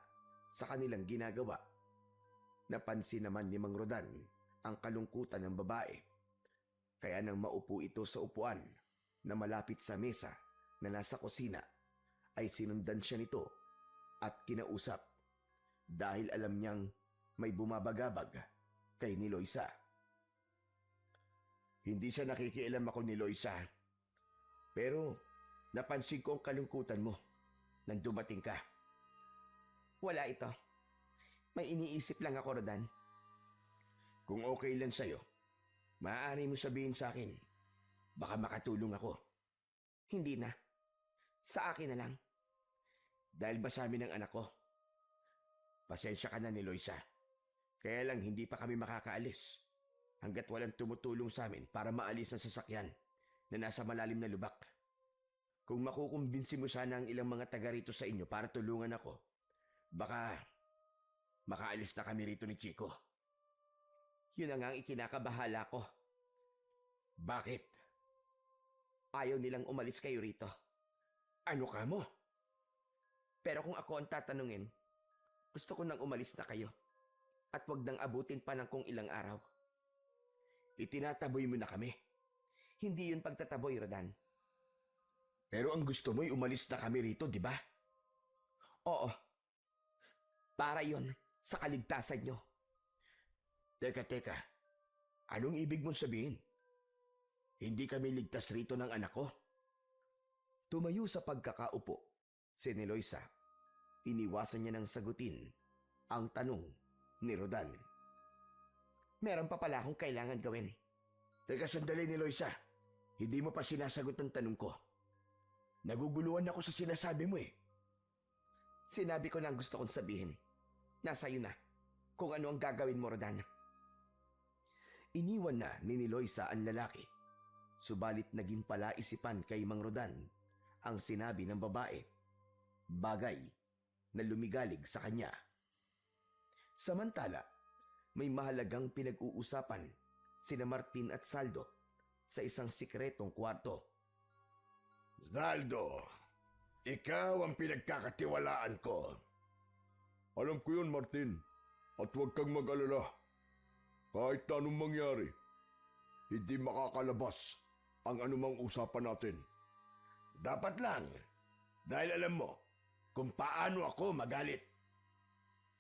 sa kanilang ginagawa. Napansin naman ni Mang Rodan ang kalungkutan ng babae. Kaya nang maupo ito sa upuan na malapit sa mesa na nasa kusina ay sinundan siya nito at kinausap dahil alam niyang may bumabagabag kay ni Loisa. Hindi siya nakikialam ako ni Loisa, pero napansin ko ang kalungkutan mo nang dumating ka. Wala ito. May iniisip lang ako, Rodan. Kung okay lang sa'yo, maaari mo sabihin sa akin. Baka makatulong ako. Hindi na. Sa akin na lang. Dahil ba sa amin ng anak ko? Pasensya ka na ni Loisa. Kaya lang hindi pa kami makakaalis hanggat walang tumutulong sa amin para maalis ang sasakyan na nasa malalim na lubak. Kung makukumbinsi mo sana ang ilang mga taga rito sa inyo para tulungan ako, baka makaalis na kami rito ni Chico. Yun na nga ang ikinakabahala ko. Bakit? Ayaw nilang umalis kayo rito. Ano ka mo? Pero kung ako ang tatanungin, gusto ko nang umalis na kayo. At wag nang abutin pa ng kung ilang araw. Itinataboy mo na kami. Hindi yun pagtataboy, Rodan. Pero ang gusto mo'y umalis na kami rito, di ba? Oo. Para yun sa kaligtasan nyo. Teka. Anong ibig mong sabihin? Hindi kami ligtas rito ng anak ko? Tumayo sa pagkakaupo si Neloisa. Iniwasan niya ng sagutin ang tanong ni Rodan. Meron pa pala akong kailangan gawin. Teka sandali ni Loisa. Hindi mo pa sinasagot ang tanong ko. Naguguluhan ako sa sinasabi mo eh. Sinabi ko na ang gusto kong sabihin. Nasa iyo na kung ano ang gagawin mo, Rodan. Iniwan na ni Loisa ang lalaki. Subalit naging palaisipan kay Mang Rodan ang sinabi ng babae. Bagay na lumigalig sa kanya. Samantala, may mahalagang pinag-uusapan sina Martin at Saldo sa isang sikretong kwarto. Saldo, ikaw ang pinagkakatiwalaan ko. Alam ko yun, Martin. At huwag kang mag-alala. Kahit anong mangyari, hindi makakalabas ang anumang usapan natin. Dapat lang, dahil alam mo kung paano ako magalit.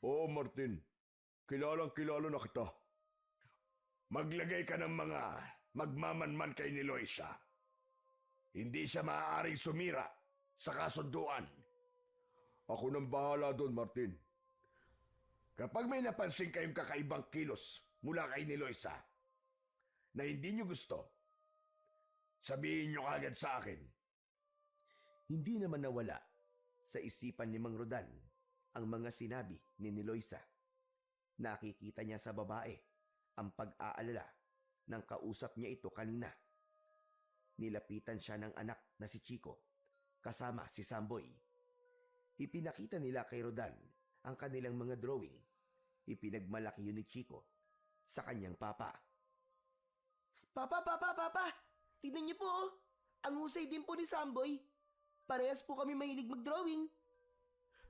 Oo, Martin. Kilalang-kilala na kita. Maglagay ka ng mga magmamanman kay ni Loisa. Hindi siya maaaring sumira sa kasunduan. Ako nang bahala doon, Martin. Kapag may napansin kayong kakaibang kilos mula kay ni Loisa na hindi nyo gusto, sabihin nyo kagad sa akin. Hindi naman nawala sa isipan ni Mang Rodan ang mga sinabi ni Loisa. Nakikita niya sa babae ang pag-aalala ng kausap niya ito kanina. Nilapitan siya ng anak na si Chico kasama si Samboy. Ipinakita nila kay Rodan ang kanilang mga drawing. Ipinagmalaki yun ni Chico sa kanyang papa. Papa! Tignan niyo po, oh. Ang husay din po ni Samboy. Parehas po kami mahilig mag-drawing.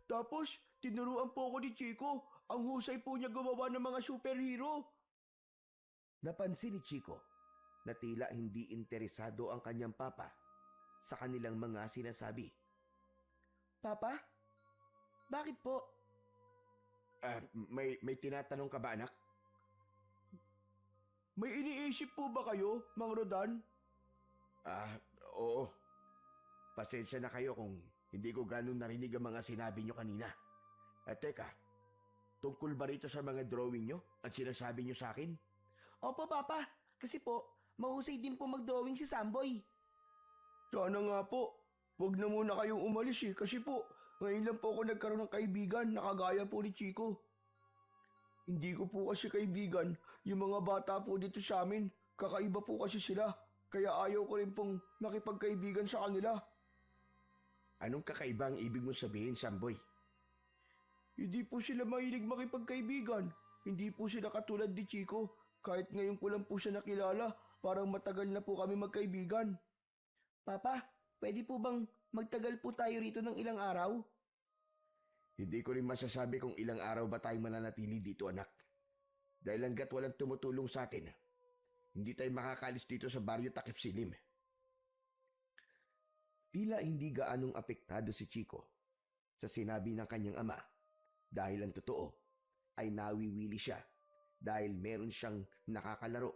Tapos, tinuruan po ako ni Chico. Ang husay po niya gumawa ng mga superhero. Napansin ni Chico na tila hindi interesado ang kanyang papa sa kanilang mga sinasabi. Papa? Bakit po? May tinatanong ka ba, anak? May iniisip po ba kayo, Mang Rodan? Oo. Pasensya na kayo kung hindi ko ganun narinig ang mga sinabi nyo kanina. At teka, tungkol ba rito sa mga drawing nyo at sinasabi nyo sa akin? Opo, Papa. Kasi po, mahusay din po mag-drawing si Samboy. Sana nga po. Huwag na muna kayong umalis eh. Kasi po, ngayon lang po ako nagkaroon ng kaibigan na kagaya po ni Chico. Hindi ko po kasi kaibigan yung mga bata po dito sa amin. Kakaiba po kasi sila. Kaya ayaw ko rin pong nakipagkaibigan sa kanila. Anong kakaiba ang ibig mong sabihin, Samboy? Hindi po sila mahilig makipagkaibigan. Hindi po sila katulad ni Chico. Kahit ngayon ko lang po siya nakilala, parang matagal na po kami magkaibigan. Papa, pwede po bang magtagal po tayo rito ng ilang araw? Hindi ko rin masasabi kung ilang araw ba tayong mananatili dito, anak. Dahil hanggat walang tumutulong sa atin, hindi tayo makakalis dito sa baryo Takip Silim. Tila hindi gaanong apektado si Chico sa sinabi ng kanyang ama dahil ang totoo ay nawiwili siya dahil meron siyang nakakalaro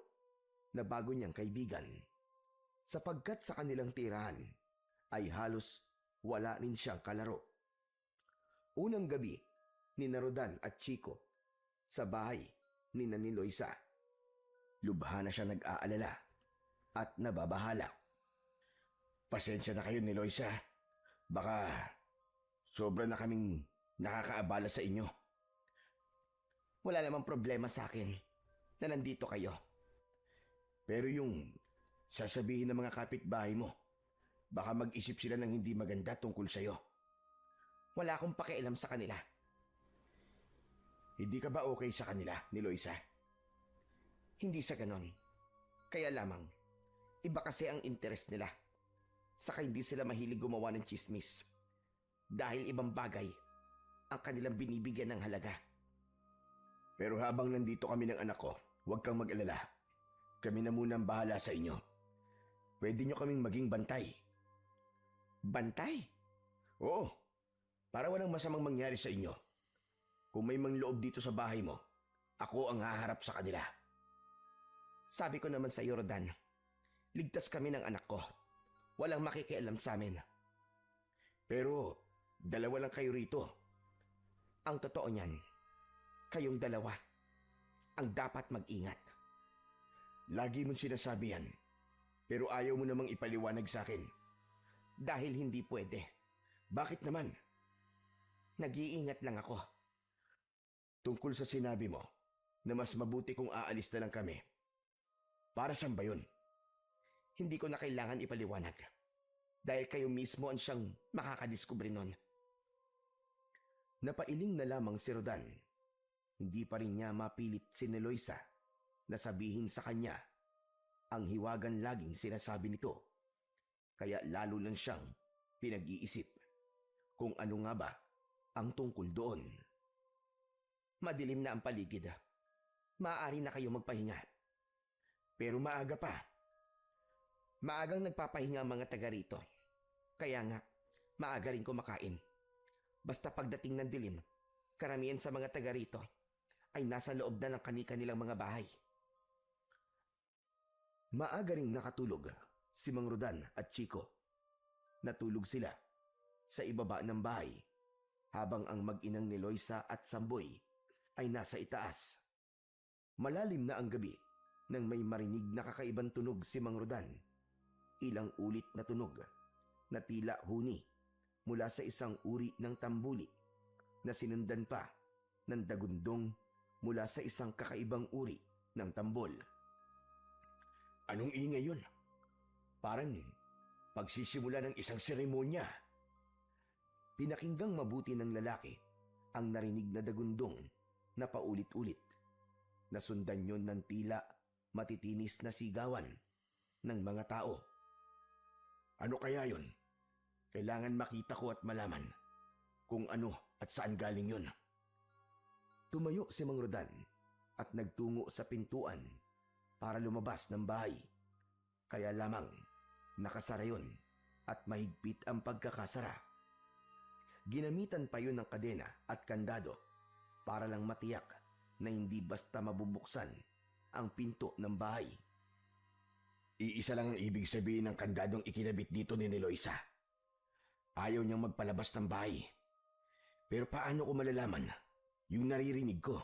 na bago niyang kaibigan. Sapagkat sa kanilang tirahan ay halos wala rin siyang kalaro. Unang gabi ni Rodan at Chico sa bahay ni Loisa. Lubha na siya nag-aalala at nababahala. Pasensya na kayo ni Loisa. Baka sobra na kaming nakakaabala sa inyo. Wala namang problema sa akin na nandito kayo. Pero yung sasabihin ng mga kapitbahay mo, baka mag-isip sila ng hindi maganda tungkol sa'yo. Wala akong pakialam sa kanila. Hindi ka ba okay sa kanila ni Loisa? Hindi sa ganon. Kaya lamang, iba kasi ang interes nila. Saka hindi sila mahilig gumawa ng chismis. Dahil ibang bagay ang kanilang binibigyan ng halaga. Pero habang nandito kami ng anak ko, huwag kang mag-alala. Kami na muna ang bahala sa inyo. Pwede nyo kaming maging bantay. Bantay? Oo, para walang masamang mangyari sa inyo. Kung may mangloob dito sa bahay mo, ako ang haharap sa kanila. Sabi ko naman sa iyo, Rodan, ligtas kami ng anak ko. Walang makikialam sa amin. Pero, dalawa lang kayo rito. Ang totoo niyan, kayong dalawa ang dapat mag-ingat. Lagi mong sinasabi yan, pero ayaw mo namang ipaliwanag sa akin. Dahil hindi pwede. Bakit naman? Nag-iingat lang ako. Tungkol sa sinabi mo na mas mabuti kung aalis na lang kami. Para saan ba yun? Hindi ko na kailangan ipaliwanag. Dahil kayo mismo ang siyang makakadiskubre nun. Napailing na lamang si Rodan. Hindi pa rin niya mapilit si Loisa na sabihin sa kanya ang hiwagan laging sinasabi nito. Kaya lalo lang siyang pinag-iisip kung ano nga ba ang tungkol doon. Madilim na ang paligid. Maaari na kayo magpahinga. Pero maaga pa. Maagang nagpapahinga ang mga taga rito. Kaya nga, maaga rin kumakain. Basta pagdating ng dilim, karamihan sa mga taga rito ay nasa loob na ng kani-kanilang mga bahay. Maaga ring nakatulog si Mang Rodan at Chico. Natulog sila sa ibaba ng bahay habang ang mag-inang ni Loisa at Samboy ay nasa itaas. Malalim na ang gabi nang may marinig na kakaibang tunog si Mang Rodan. Ilang ulit na tunog na tila huni mula sa isang uri ng tambuli na sinundan pa ng dagundong mula sa isang kakaibang uri ng tambol. Anong ingay yun? Parang pagsisimula ng isang seremonya. Pinakinggang mabuti ng lalaki ang narinig na dagundong na paulit-ulit. Nasundan yun ng tila matitinis na sigawan ng mga tao. Ano kaya yun? Kailangan makita ko at malaman kung ano at saan galing yun. Tumayo si Mang Rodan at nagtungo sa pintuan para lumabas ng bahay. Kaya lamang nakasara yun at mahigpit ang pagkakasara. Ginamitan pa yun ng kadena at kandado para lang matiyak na hindi basta mabubuksan ang pinto ng bahay. Iisa lang ang ibig sabihin ng kandadong ikinabit dito ni Loisa. Ayaw niyang magpalabas ng bahay. Pero paano ko malalaman yung naririnig ko?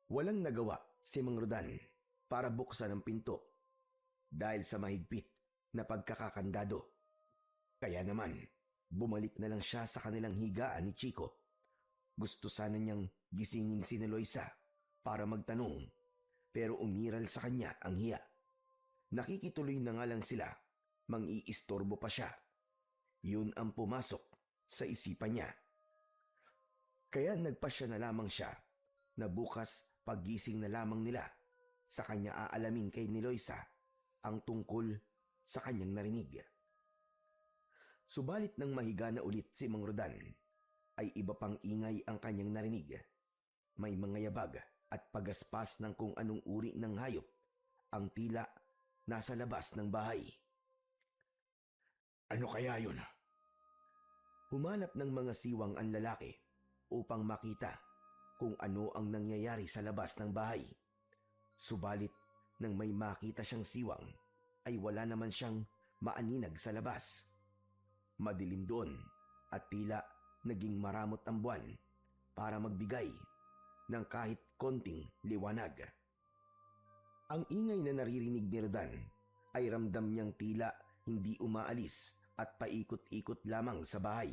Walang nagawa si Mang Rodan para buksan ang pinto dahil sa mahigpit na pagkakakandado. Kaya naman, bumalik na lang siya sa kanilang higaan ni Chico. Gusto sana niyang gisingin si Loisa para magtanong, pero umiral sa kanya ang hiya. Nakikituloy na nga lang sila, mang-iistorbo pa siya. Yun ang pumasok sa isipan niya. Kaya nagpasya na lamang siya na bukas paggising na lamang nila sa kanya aalamin kay Loisa ang tungkol sa kanyang narinig. Subalit nang mahiga na ulit si Mang Rodan, ay iba pang ingay ang kanyang narinig. May mga yabag at pagaspas ng kung anong uri ng hayop ang tila nasa labas ng bahay. Ano kaya yun? Humanap ng mga siwang ang lalaki upang makita kung ano ang nangyayari sa labas ng bahay. Subalit nang may makita siyang siwang ay wala naman siyang maaninag sa labas. Madilim doon at tila naging maramot ang buwan para magbigay ng kahit konting liwanag. Ang ingay na naririnig ni Rodan ay ramdam niyang tila hindi umaalis at paikot-ikot lamang sa bahay.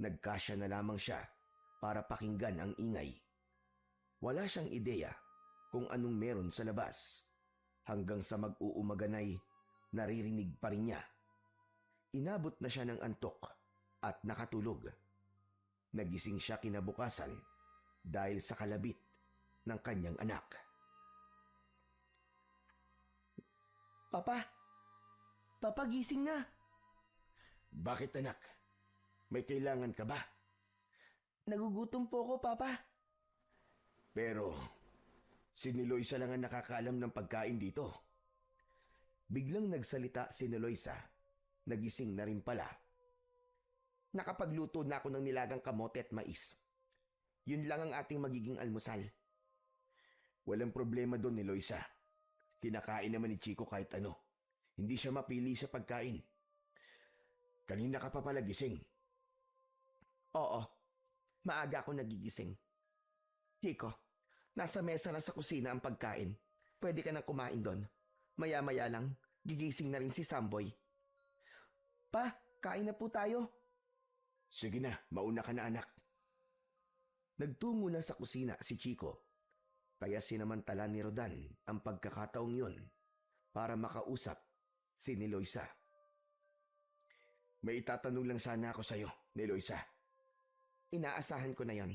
Nagkasya na lamang siya para pakinggan ang ingay. Wala siyang ideya kung anong meron sa labas hanggang sa mag-uumaganay naririnig pa rin niya. Inabot na siya ng antok at nakatulog. Nagising siya kinabukasan dahil sa kalabit ng kanyang anak. Papa! Papa, gising na! Bakit anak? May kailangan ka ba? Nagugutom po ako, Papa. Pero si Niloisa lang ang nakakaalam ng pagkain dito. Biglang nagsalita si Niloisa. Nagising na rin pala. Nakapagluto na ako ng nilagang kamote at mais. Yun lang ang ating magiging almusal. Walang problema doon, Niloisa. Kinakain naman ni Chico kahit ano. Hindi siya mapili sa pagkain. Kanina ka pa pala gising. Oo, maaga ako nagigising. Chico, nasa mesa na sa kusina ang pagkain. Pwede ka nang kumain doon. Maya-maya lang, gigising na rin si Samboy. Pa, kain na po tayo. Sige na, mauna ka na anak. Nagtungo na sa kusina si Chico. Kaya sinamantala ni Rodan ang pagkakataong yun para makausap si Niloisa. May itatanong lang sana ako sa'yo, Niloisa. Inaasahan ko na yon.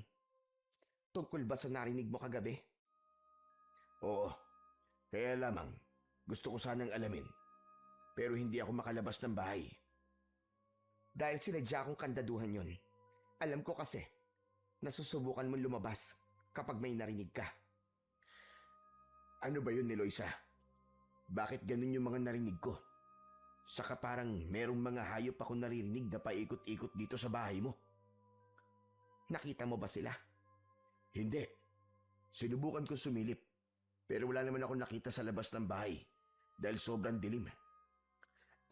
Tungkol ba sa narinig mo kagabi? Oo, kaya lamang gusto ko sanang alamin. Pero hindi ako makalabas ng bahay. Dahil sinadya kong kandaduhan yon. Alam ko kasi, nasusubukan mong lumabas kapag may narinig ka. Ano ba yun, Niloisa? Bakit ganun yung mga narinig ko? Saka parang merong mga hayop ako naririnig na paikot-ikot dito sa bahay mo. Nakita mo ba sila? Hindi. Sinubukan ko sumilip. Pero wala naman ako nakita sa labas ng bahay dahil sobrang dilim.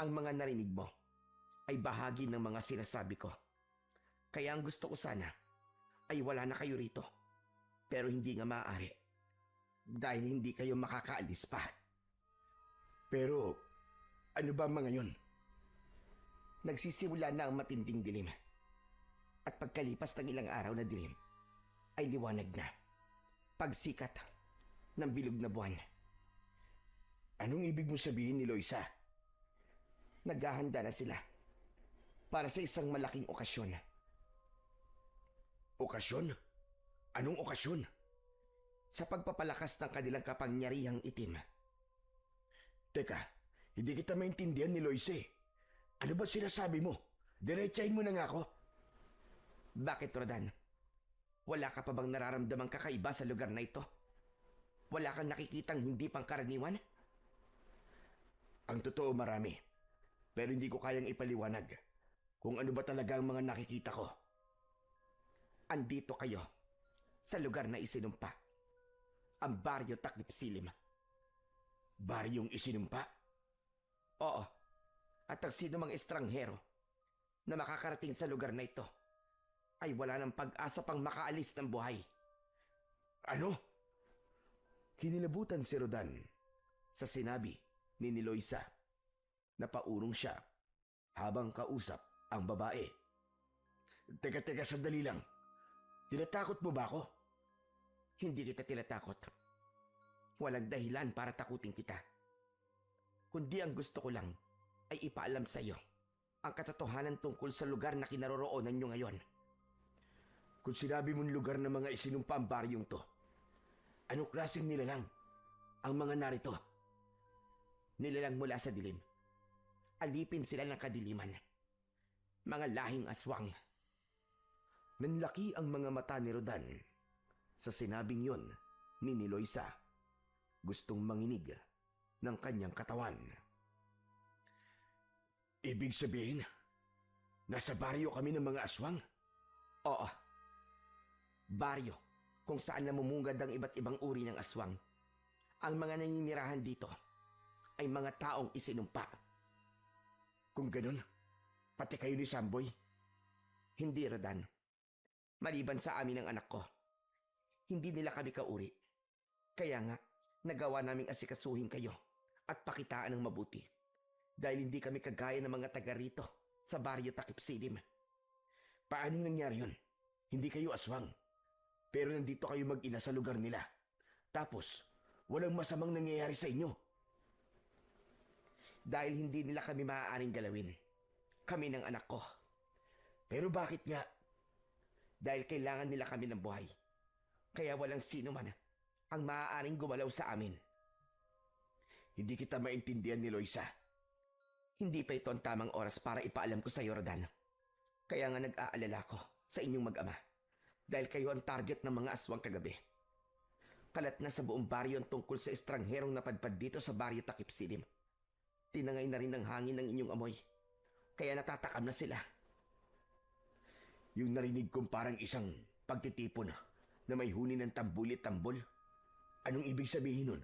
Ang mga narinig mo ay bahagi ng mga sinasabi ko. Kaya ang gusto ko sana ay wala na kayo rito. Pero hindi nga maaari. Dahil hindi kayo makakaalis pa. Pero ano ba mga yun? Nagsisimula na ang matinding dilim. At pagkalipas ng ilang araw na dilim, ay liwanag na. Pagsikat ng bilog na buwan. Anong ibig mo sabihin, Niloisa? Naghahanda na sila para sa isang malaking okasyon. Okasyon? Anong okasyon? Sa pagpapalakas ng kanilang kapangyarihang itim. Teka, hindi kita maintindihan, Niloisa. Ano ba sinasabi mo? Diretsahin mo na nga ako. Bakit, Rodan? Wala ka pa bang nararamdamang kakaiba sa lugar na ito? Wala kang nakikitang hindi pangkaraniwan? Ang totoo marami. Pero hindi ko kayang ipaliwanag kung ano ba talaga ang mga nakikita ko. Andito kayo sa lugar na isinumpa. Ang Baryo Takip Silim. Baryong isinumpa? Oo. At ang sino mang estranghero na makakarating sa lugar na ito ay wala ng pag-asa pang makaalis ng buhay. Ano? Kinilabutan si Rodan sa sinabi ni Niloisa. Napaurong siya habang kausap ang babae. Teka, sandali lang. Tinatakot mo ba ako? Hindi kita tinatakot. Walang dahilan para takutin kita. Kundi ang gusto ko lang ay ipaalam sa iyo ang katotohanan tungkol sa lugar na kinaroroonan nyo ngayon. Kung sinabi mong lugar ng mga isinumpa ang baryong to, anong klaseng nilalang ang mga narito? Nilalang mula sa dilim. Alipin sila ng kadiliman. Mga lahing aswang. Nanlaki ang mga mata ni Rodan sa sinabing yon ni Niloisa. Gustong manginig ng kanyang katawan. Ibig sabihin, nasa baryo kami ng mga aswang? Oo. Baryo, kung saan namumungad ang iba't ibang uri ng aswang. Ang mga naninirahan dito ay mga taong isinumpa. Kung ganun, pati kayo ni Samboy. Hindi, Rodan. Maliban sa amin ng anak ko, hindi nila kami kauri. Kaya nga, nagawa naming asikasuhin kayo at pakitaan ng mabuti. Dahil hindi kami kagaya ng mga taga rito sa baryo Takip Silim. Paano nangyari yun? Hindi kayo aswang. Pero nandito kayo mag-ina sa lugar nila. Tapos, walang masamang nangyayari sa inyo. Dahil hindi nila kami maaaring galawin. Kami ng anak ko. Pero bakit nga? Dahil kailangan nila kami ng buhay. Kaya walang sino man ang maaaring gumalaw sa amin. Hindi kita maintindihan ni Loisa. Hindi pa ito ang tamang oras para ipaalam ko sa iyo, Rodan. Kaya nga nag-aalala ko sa inyong mag-ama. Dahil kayo ang target ng mga aswang kagabi. Kalat na sa buong baryo ang tungkol sa estrangherong napadpad dito sa baryo Takip Silim. Tinangay na rin ng hangin ng inyong amoy. Kaya natatakam na sila. Yung narinig kong parang isang pagtitipon na may huni ng tambuli-tambol. Anong ibig sabihin nun?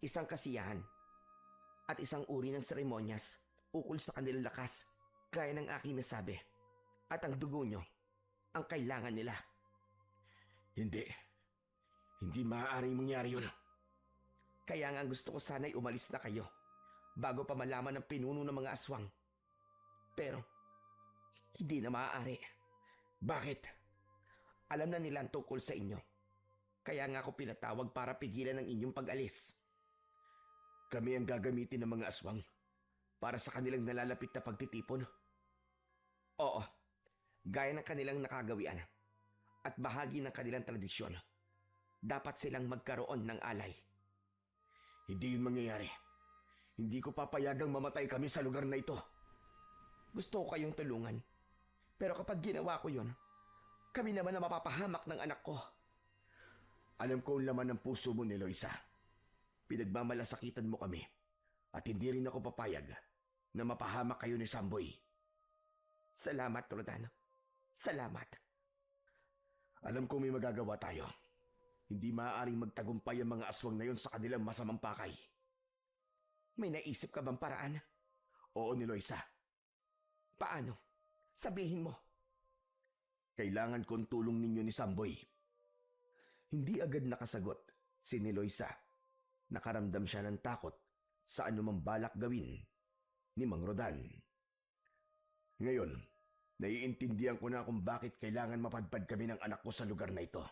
Isang kasiyahan at isang uri ng seremonyas ukol sa kanilang lakas, gaya ng aking nasabi. At ang dugo nyo, ang kailangan nila. Hindi. Hindi maaaring mangyari yun. Kaya nga gusto ko sana'y umalis na kayo bago pa malaman ng pinuno ng mga aswang. Pero, hindi na maaari. Bakit? Alam na nila ang tungkol sa inyo. Kaya nga ako pinatawag para pigilan ang inyong pag-alis. Kami ang gagamitin ng mga aswang para sa kanilang nalalapit na pagtitipon. Oo, gaya ng kanilang nakagawian at bahagi ng kanilang tradisyon. Dapat silang magkaroon ng alay. Hindi yun mangyayari. Hindi ko papayagang mamatay kami sa lugar na ito. Gusto ko kayong tulungan. Pero kapag ginawa ko yun, kami naman ang mapapahamak ng anak ko. Alam ko ang laman ng puso mo ni Loisa. Pinagmamalasakitan mo kami at hindi rin ako papayag na mapahamak kayo ni Samboy. Salamat, Rodan. Salamat. Alam ko may magagawa tayo. Hindi maaaring magtagumpay ang mga aswang na yon sa kanilang masamang pakay. May naisip ka bang paraan? Oo ni Loisa. Paano? Sabihin mo. Kailangan kong tulong ninyo ni Samboy. Hindi agad nakasagot si ni Loisa. Nakaramdam siya ng takot sa anumang balak gawin ni Mang Rodan. Ngayon, naiintindihan ko na kung bakit kailangan mapadpad kami ng anak ko sa lugar na ito.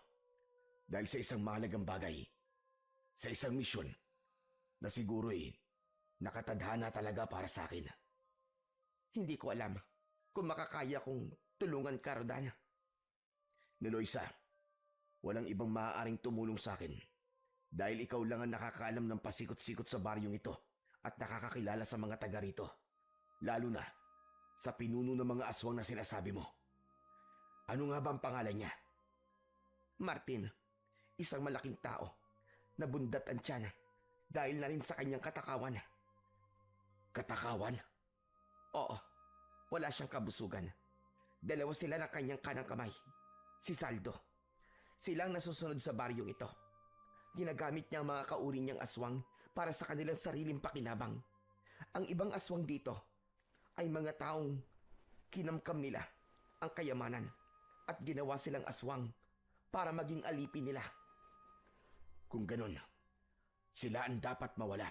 Dahil sa isang mahalagang bagay, sa isang misyon na siguro'y nakatadhana talaga para sa akin. Hindi ko alam kung makakaya kong tulungan ka, Rodan. Ni Loisa, walang ibang maaaring tumulong sa akin dahil ikaw lang ang nakakaalam ng pasikot-sikot sa baryong ito at nakakakilala sa mga taga rito. Lalo na sa pinuno ng mga aswang na sinasabi mo. Ano nga ba ang pangalan niya? Martin, isang malaking tao na bundat ang tiyan dahil na rin sa kanyang katakawan. Katakawan? Oo, wala siyang kabusugan. Dalawa sila ng kanyang kanang kamay. Si Saldo. Silang nasusunod sa baryong ito. Ginagamit niya ang mga kauri niyang aswang para sa kanilang sariling pakinabang. Ang ibang aswang dito ay mga taong kinamkam nila ang kayamanan at ginawa silang aswang para maging alipin nila. Kung ganun, sila ang dapat mawala.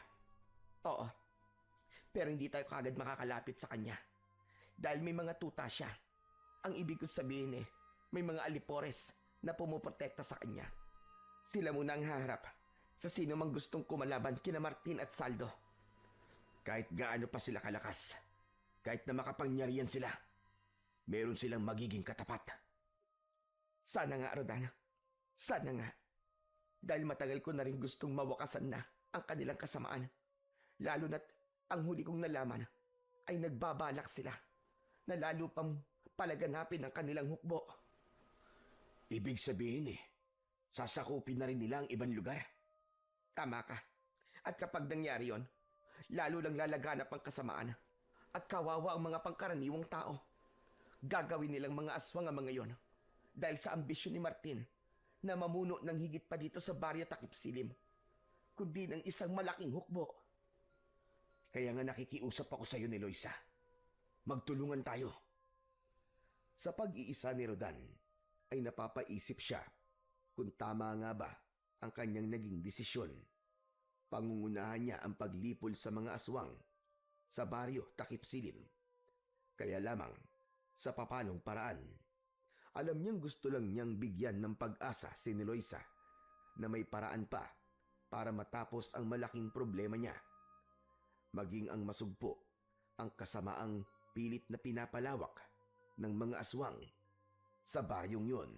Oo, pero hindi tayo kagad makakalapit sa kanya dahil may mga tuta siya. Ang ibig ko sabihin may mga alipores na pumuprotekta sa kanya. Sila muna ang haharap sa sino mang gustong kumalaban kina Martin at Saldo. Kahit gaano pa sila kalakas, kahit na makapangyarihan sila, meron silang magiging katapat. Sana nga, Rodan. Sana nga. Dahil matagal ko na rin gustong mawakasan na ang kanilang kasamaan. Lalo na't ang huli kong nalaman ay nagbabalak sila na lalo pang palaganapin ang kanilang hukbo. Ibig sabihin sasakupin na rin nila ang ibang lugar. Tama ka. At kapag nangyari yon, lalo lang lalaganap ang kasamaan At kawawa ang mga pangkaraniwang tao. Gagawin nilang mga aswang ang mga yon dahil sa ambisyon ni Martin na mamuno ng higit pa dito sa baryo Takip Silim, kundi ng isang malaking hukbo. Kaya nga nakikiusap ako sa iyo ni Loisa. Magtulungan tayo. Sa pag-iisa ni Rodan ay napapaisip siya kung tama nga ba ang kanyang naging desisyon. Pangungunahan niya ang paglipol sa mga aswang sa baryo Takip Silim. Kaya lamang sa papanong paraan. Alam niyang gusto lang niyang bigyan ng pag-asa si Niloisa na may paraan pa para matapos ang malaking problema niya. Maging ang masugpo ang kasamaang pilit na pinapalawak ng mga aswang sa baryong yun.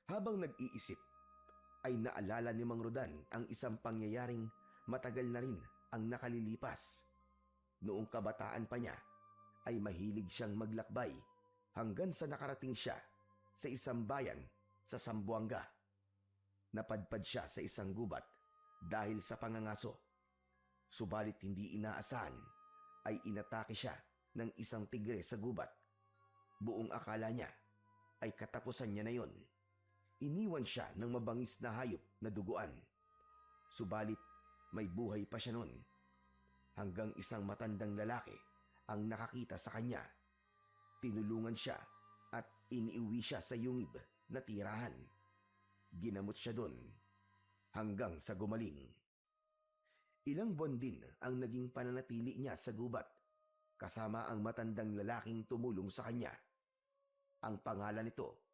Habang nag-iisip, ay naalala ni Mang Rodan ang isang pangyayaring matagal na rin ang nakalilipas. Noong kabataan pa niya, ay mahilig siyang maglakbay hanggang sa nakarating siya sa isang bayan sa Zamboanga. Napadpad siya sa isang gubat dahil sa pangangaso. Subalit hindi inaasahan ay inatake siya ng isang tigre sa gubat. Buong akala niya ay katapusan niya na yon. Iniwan siya ng mabangis na hayop na duguan. Subalit may buhay pa siya nun. Hanggang isang matandang lalaki ang nakakita sa kanya. Tinulungan siya at iniuwi siya sa yungib na tirahan. Ginamot siya doon hanggang sa gumaling. Ilang buwan din ang naging pananatili niya sa gubat kasama ang matandang lalaking tumulong sa kanya. Ang pangalan nito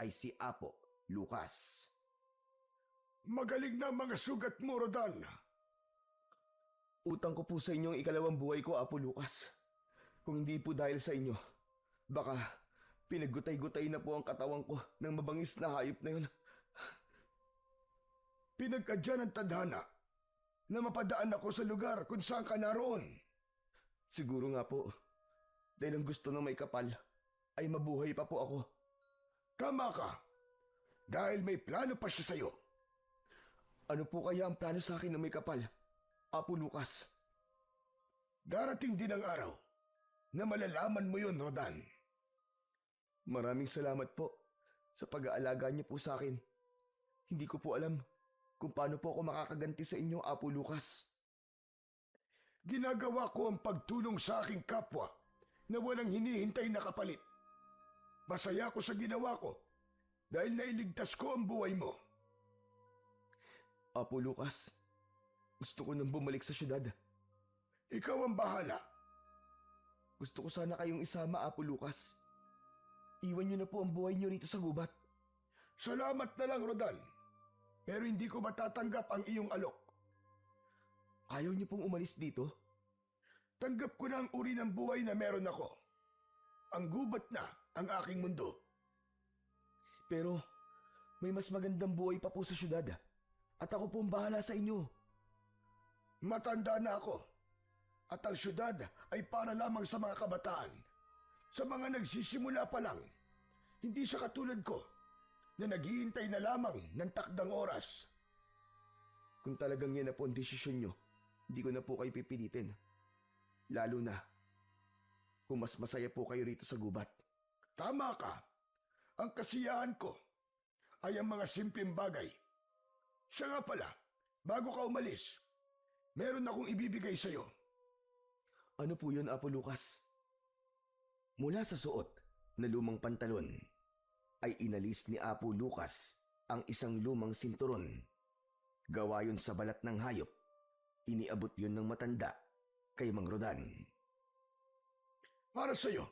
ay si Apo Lucas. Magaling na mga sugat mo, Rodan. Utang ko po sa inyo ang ikalawang buhay ko, Apo Lucas. Kung hindi po dahil sa inyo, baka pinaggutay-gutay na po ang katawan ko ng mabangis na hayop na yun. Pinagkadya ng tadhana na mapadaan ako sa lugar kung saan ka naroon. Siguro nga po, dahil ang gusto ng may kapal ay mabuhay pa po ako. Tama ka, dahil may plano pa siya sa'yo. Ano po kaya ang plano sa akin ng may kapal, Apo Lucas? Darating din ang araw na malalaman mo yun, Rodan. Maraming salamat po sa pag-aalaga niyo po sa akin. Hindi ko po alam kung paano po ako makakaganti sa inyo, Apo Lucas. Ginagawa ko ang pagtulong sa aking kapwa na walang hinihintay na kapalit. Masaya ko sa ginawa ko dahil nailigtas ko ang buhay mo. Apo Lucas, gusto ko nang bumalik sa syudad. Ikaw ang bahala. Gusto ko sana kayong isama, Apo Lucas. Iwan niyo na po ang buhay niyo rito sa gubat. Salamat na lang, Rodan. Pero hindi ko matatanggap ang iyong alok. Ayaw niyo pong umalis dito? Tanggap ko na ang uri ng buhay na meron ako. Ang gubat na ang aking mundo. Pero may mas magandang buhay pa po sa syudad. At ako po ang bahala sa inyo. Matanda na ako. At ang syudad ay para lamang sa mga kabataan. Sa mga nagsisimula pa lang. Hindi siya katulad ko na naghihintay na lamang ng takdang oras. Kung talagang yan na po ang desisyon nyo, hindi ko na po kayo pipilitin. Lalo na kung mas masaya po kayo rito sa gubat. Tama ka. Ang kasiyahan ko ay ang mga simpleng bagay. Siya nga pala, bago ka umalis, meron akong ibibigay sa'yo. Ano po yun, Apo Lucas? Mula sa suot na lumang pantalon, ay inalis ni Apo Lucas ang isang lumang sinturon. Gawa yun sa balat ng hayop. Iniabot yun ng matanda kay Mang Rodan. Para sa'yo.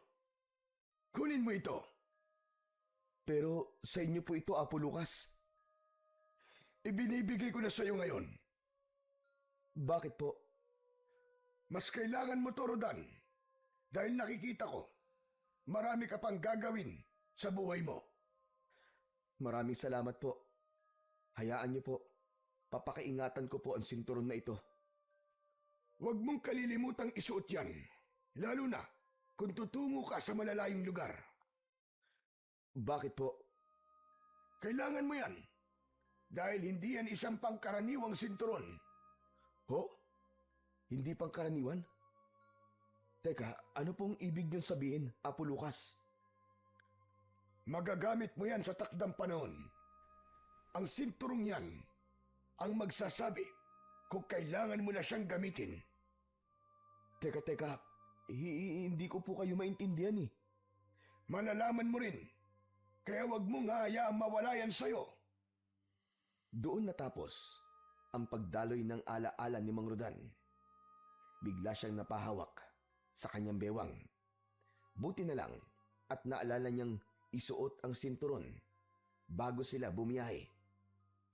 Kunin mo ito. Pero sa inyo po ito, Apo Lucas. Ibinibigay ko na sa'yo ngayon. Bakit po? Mas kailangan mo to, Rodan. Dahil nakikita ko, marami ka pang gagawin sa buhay mo. Maraming salamat po. Hayaan niyo po. Papakiingatan ko po ang sinturon na ito. Huwag mong kalilimutang isuot yan. Lalo na kung tutungo ka sa malalayong lugar. Bakit po? Kailangan mo yan. Dahil hindi yan isang pangkaraniwang sinturon. Ho? Hindi pangkaraniwan? Teka, ano pong ibig niyong sabihin, Apo Lucas? Magagamit mo yan sa takdang panahon. Ang sinturong yan ang magsasabi kung kailangan mo na siyang gamitin. Teka, hindi ko po kayo maintindihan eh. Malalaman mo rin, kaya wag mong hayaang mawala yan sa'yo. Doon natapos ang pagdaloy ng alaala ni Mang Rodan. Bigla siyang napahawak sa kanyang bewang. Buti na lang at naalala niyang isuot ang sinturon bago sila bumiyahe.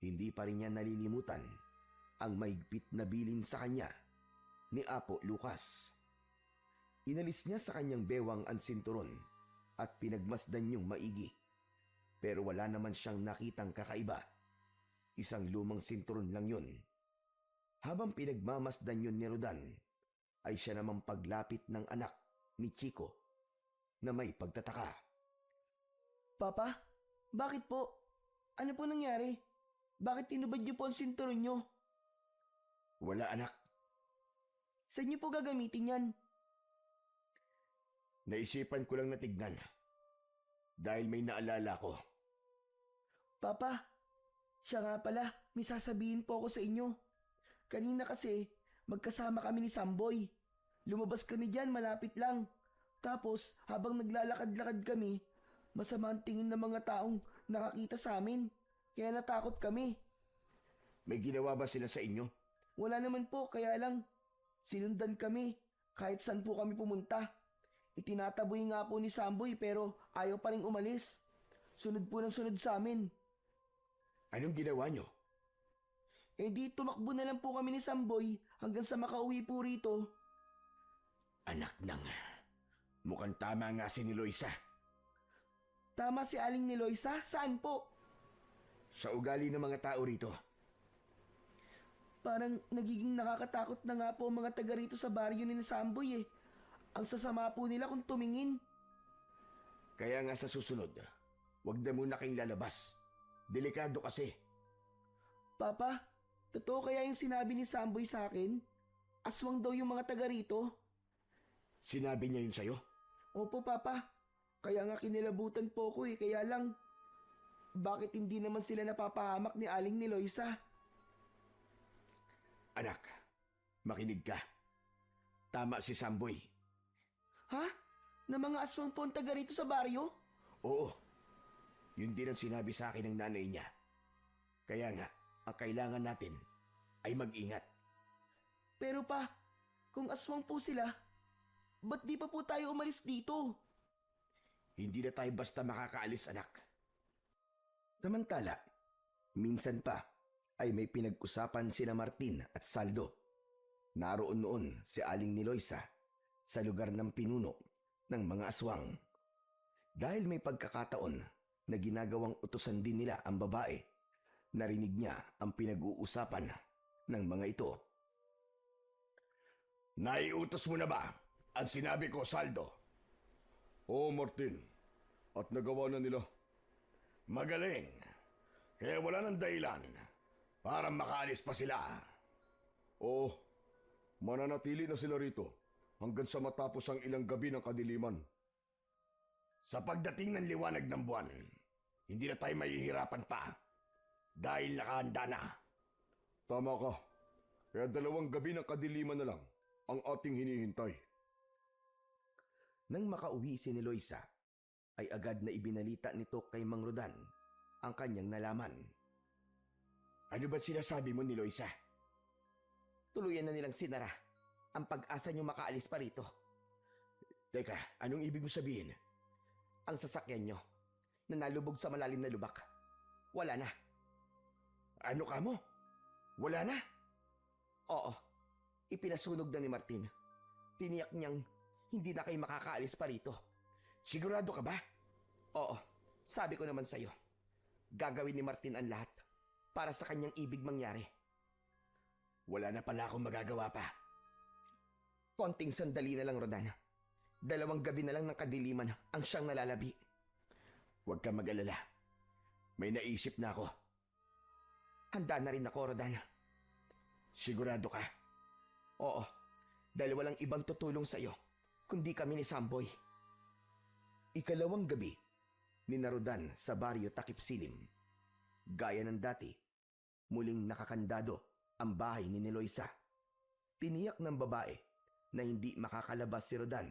Hindi pa rin niya nalilimutan ang mahigpit na bilin sa kanya ni Apo Lucas. Inalis niya sa kanyang bewang ang sinturon at pinagmasdan niyong maigi. Pero wala naman siyang nakitang kakaiba. Isang lumang sinturon lang yun. Habang pinagmamasdan yun ni Rodan, ay siya namang paglapit ng anak ni Chico na may pagtataka. Papa, bakit po? Ano po nangyari? Bakit tinubad niyo po ang sinturon niyo? Wala anak, Saan niyo po gagamitin yan? naisipan ko lang na tignan. Dahil may naalala ko. Papa, siya nga pala, may sasabihin po ako sa inyo. Kanina kasi, magkasama kami ni Samboy. Lumabas kami dyan, malapit lang. Tapos, habang naglalakad-lakad kami, masama ang tingin ng mga taong nakakita sa amin. Kaya natakot kami. May ginawa ba sila sa inyo? Wala naman po, kaya lang, sinundan kami. Kahit saan po kami pumunta. Itinataboy nga po ni Samboy pero ayaw pa rin umalis. Sunod po ng sunod sa amin. Anong ginawa nyo? Eh di tumakbo na lang po kami ni Samboy hanggang sa makauwi po rito. Anak nang, mukhang tama nga si Niloisa. Tama si Aling ni Loisa, saan po? Sa ugali ng mga tao rito. Parang nagiging nakakatakot na nga po ang mga taga rito sa baryo ni Samboy eh. Ang sasama po nila kung tumingin. Kaya nga sa susunod, wag na muna kayong lalabas. Delikado kasi. Papa, totoo kaya yung sinabi ni Samboy sa akin? Aswang daw yung mga taga rito. Sinabi niya yun sa'yo? Opo, Papa. Kaya nga kinilabutan po ko eh. Kaya lang, bakit hindi naman sila napapahamak ni Aling ni Loisa? Anak, makinig ka. Tama si Samboy. Ha? Na mga aswang po ang taga rito sa baryo? Oo. Yun din ang sinabi sa akin ng nanay niya. Kaya nga, ang kailangan natin ay mag-ingat. Pero pa, kung aswang po sila, ba't di pa po tayo umalis dito? Hindi na tayo basta makakaalis, anak. Samantala, minsan pa ay may pinag-usapan sina Martin at Saldo. Naroon noon si Aling Niloisa sa lugar ng pinuno ng mga aswang. Dahil may pagkakataon na ginagawang utusan din nila ang babae, narinig niya ang pinag-uusapan ng mga ito. Naiutos mo na ba ang sinabi ko, Saldo? Oo, Martin. At nagawa na nila. Magaling. Kaya wala nang dahilan para makaalis pa sila. Oo, mananatili na sila rito hanggang sa matapos ang ilang gabi ng kadiliman. Sa pagdating ng liwanag ng buwan, hindi na tayo mahihirapan pa dahil nakahanda na. Tama ka. Kaya 2 gabi ng kadiliman na lang ang ating hinihintay. Nang makauwi si Niloisa, ay agad na ibinalita nito kay Mang Rodan ang kanyang nalaman. Ano ba sinasabi mo, Niloisa? Tuluyan na nilang sinara ang pag-asa nyo makaalis pa rito. Teka, anong ibig mo sabihin? Ang sasakyan nyo na nalubog sa malalim na lubak. Wala na. Ano ka mo? Wala na? Oo, ipinasunog na ni Martin. Tiniyak niyang hindi na kayo makakaalis pa rito. Sigurado ka ba? Oo, sabi ko naman sa'yo. Gagawin ni Martin ang lahat para sa kanyang ibig mangyari. Wala na pala akong magagawa pa. Konting sandali na lang, Rodan. 2 gabi na lang ng kadiliman ang siyang nalalabi. Huwag kang mag-alala. May naisip na ako. Handa na rin ako, Rodan. Sigurado ka? Oo, dahil walang ibang tutulong sa'yo, kundi kami ni Samboy. Ikalawang gabi ni Rodan sa baryo Takip Silim. Gaya ng dati, muling nakakandado ang bahay ni Eloisa. Tiniyak ng babae na hindi makakalabas si Rodan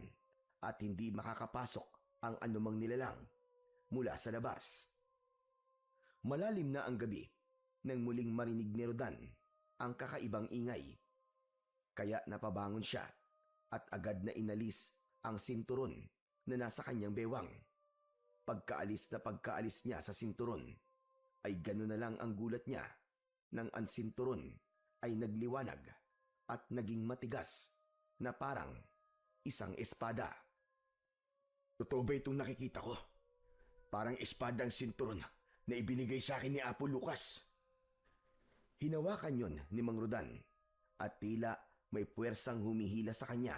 at hindi makakapasok ang anumang nilalang mula sa labas. Malalim na ang gabi nang muling marinig ni Rodan ang kakaibang ingay. Kaya napabangon siya at agad na inalis ang sinturon na nasa kanyang bewang. Pagkaalis niya sa sinturon, ay gano'n na lang ang gulat niya nang ang sinturon ay nagliwanag at naging matigas na parang isang espada. Totoo ba itong nakikita ko? Parang espada ang sinturon na ibinigay sa akin ni Apo Lucas. Hinawakan yon ni Mang Rodan at tila may puwersang humihila sa kanya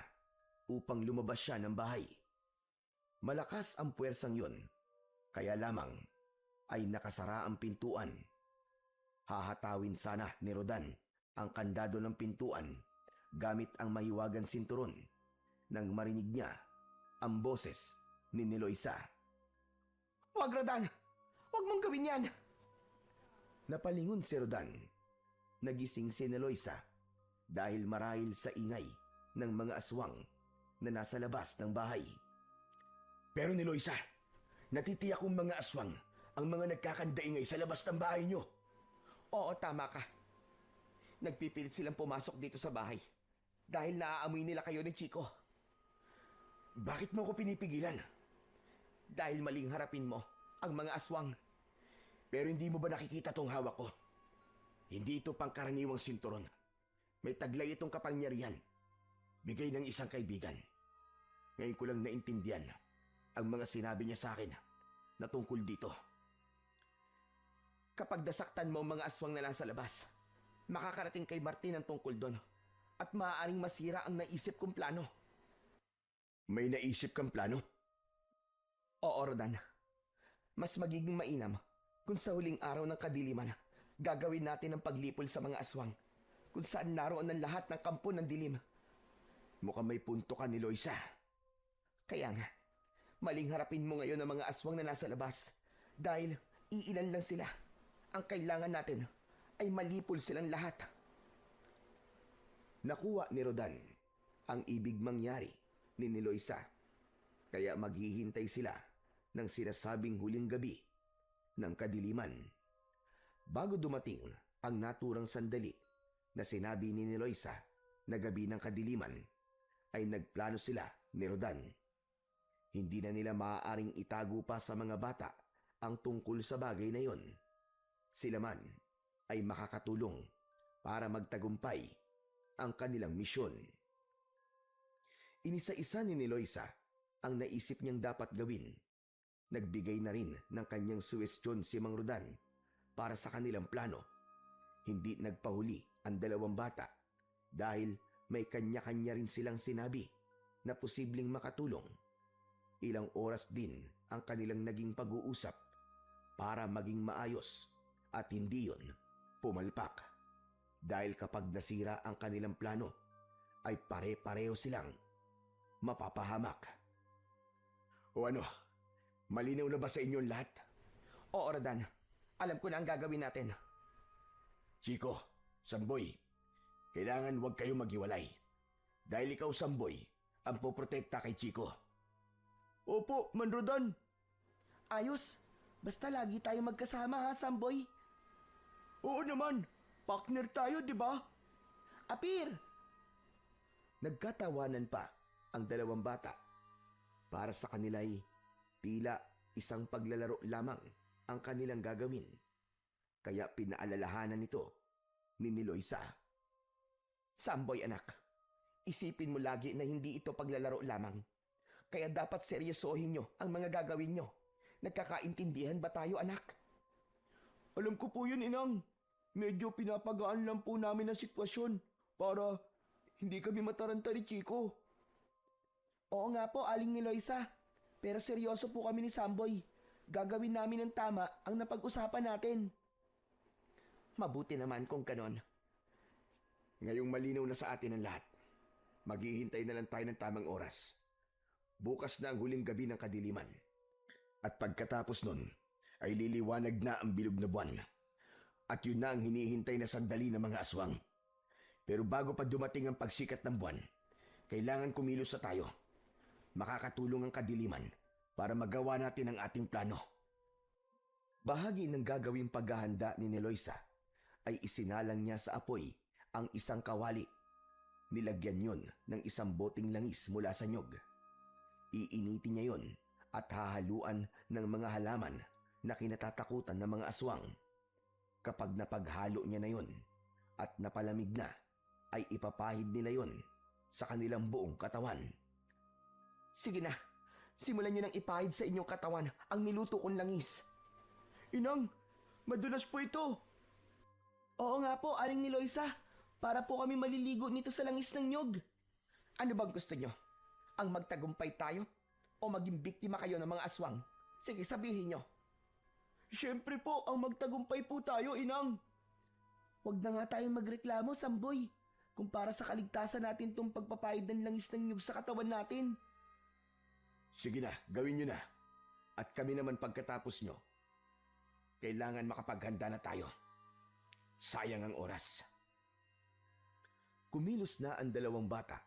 upang lumabas siya ng bahay. Malakas ang puwersang yon, kaya lamang ay nakasara ang pintuan. Hahatawin sana ni Rodan ang kandado ng pintuan gamit ang mahiwagang sinturon nang marinig niya ang boses ni Eloisa. Huwag, Rodan! Huwag mong gawin yan! Napalingon si Rodan. Nagising si Eloisa dahil marahil sa ingay ng mga aswang na nasa labas ng bahay. Pero ni Eloisa, natitiyak kong mga aswang ang mga nagkakandaingay sa labas ng bahay niyo. Oo, tama ka. Nagpipilit silang pumasok dito sa bahay dahil naaamoy nila kayo ni Chico. Bakit mo ko pinipigilan? Dahil maling harapin mo ang mga aswang. Pero hindi mo ba nakikita tong hawak ko? Hindi ito pangkaraniwang sinturon. May taglay itong kapangyarihan. Bigay ng isang kaibigan. Ngayon ko lang naintindihan ang mga sinabi niya sa akin na tungkol dito. Kapag nasaktan mo ang mga aswang na nasa labas, makakarating kay Martin ang tungkol doon at maaaring masira ang naisip kong plano. May naisip kang plano? Oo, Rodan. Mas magiging mainam kung sa huling araw ng kadiliman, gagawin natin ang paglipol sa mga aswang kung saan naroon ang lahat ng kampo ng dilim. Mukhang may punto ka ni Eloisa. Kaya nga, maling harapin mo ngayon ang mga aswang na nasa labas dahil iilan lang sila. Ang kailangan natin ay malipol silang lahat. Nakuha ni Rodan ang ibig mangyari ni Eloisa, kaya maghihintay sila ng sinasabing huling gabi ng kadiliman. Bago dumating ang naturang sandali na sinabi ni Eloisa na gabi ng kadiliman, ay nagplano sila ni Rodan. Hindi na nila maaaring itago pa sa mga bata ang tungkol sa bagay na yon. Sila man ay makakatulong para magtagumpay ang kanilang misyon. Inisa-isa ni Eloisa ang naisip niyang dapat gawin. Nagbigay na rin ng kanyang suwestyon si Mang Rodan para sa kanilang plano. Hindi nagpahuli ang dalawang bata dahil may kanya-kanya rin silang sinabi na posibleng makatulong. Ilang oras din ang kanilang naging pag-uusap para maging maayos at hindi yon pumalpak. Dahil kapag nasira ang kanilang plano, ay pare-pareho silang mapapahamak. O ano, malinaw na ba sa inyong lahat? Oo, Rodan. Alam ko na ang gagawin natin. Chico, Samboy, kailangan huwag kayo maghiwalay. Dahil ikaw, Samboy, ang poprotekta kay Chico. Opo, Man Rodan. Ayos. Basta lagi tayo magkasama ha, Samboy. Oo naman. Partner tayo, di ba? Apir! Nagkatawanan pa ang dalawang bata. Para sa kanila'y tila isang paglalaro lamang ang kanilang gagawin. Kaya pinaalalahanan nito ni Eloisa. Samboy anak, isipin mo lagi na hindi ito paglalaro lamang. Kaya dapat seryosohin nyo ang mga gagawin nyo. Nagkakaintindihan ba tayo, anak? Alam ko po yun, Inang. Medyo pinapagaan lang po namin ang sitwasyon para hindi kami mataranta ni Chico. Oo nga po, Aling Eloisa. Pero seryoso po kami ni Samboy. Gagawin namin ng tama ang napag-usapan natin. Mabuti naman kung ganon. Ngayong malinaw na sa atin ang lahat, maghihintay na lang tayo ng tamang oras bukas na ang huling gabi ng kadiliman. At pagkatapos nun, ay liliwanag na ang bilog na buwan. At yun na ang hinihintay na sandali ng mga aswang. Pero bago pa dumating ang pagsikat ng buwan, kailangan kumilos na tayo. Makakatulong ang kadiliman para magawa natin ang ating plano. Bahagi ng gagawing paghahanda ni Eloisa ay isinalang niya sa apoy ang isang kawali. Nilagyan yon ng isang boteng langis mula sa nyog. Iinitin niya yon at hahaluan ng mga halaman na kinatatakutan ng mga aswang. Kapag napaghalo niya na yon at napalamig na, ay ipapahid nila yon sa kanilang buong katawan. Sige na, simulan niyo nang ipahid sa inyong katawan ang niluto kong langis. Inang, madulas po ito. Oo nga po, Aling Eloisa. Para po kami maliligo nito sa langis ng nyog. Ano bang gusto nyo? Ang magtagumpay tayo? O maging biktima kayo ng mga aswang? Sige, sabihin nyo. Siyempre po, ang magtagumpay po tayo, Inang. Huwag na nga tayong magreklamo, Samboy. Kung para sa kaligtasan natin tong pagpapahid ng langis ng nyog sa katawan natin. Sige na, gawin nyo na. At kami naman pagkatapos nyo. Kailangan makapaghanda na tayo. Sayang ang oras. Kumilos na ang dalawang bata.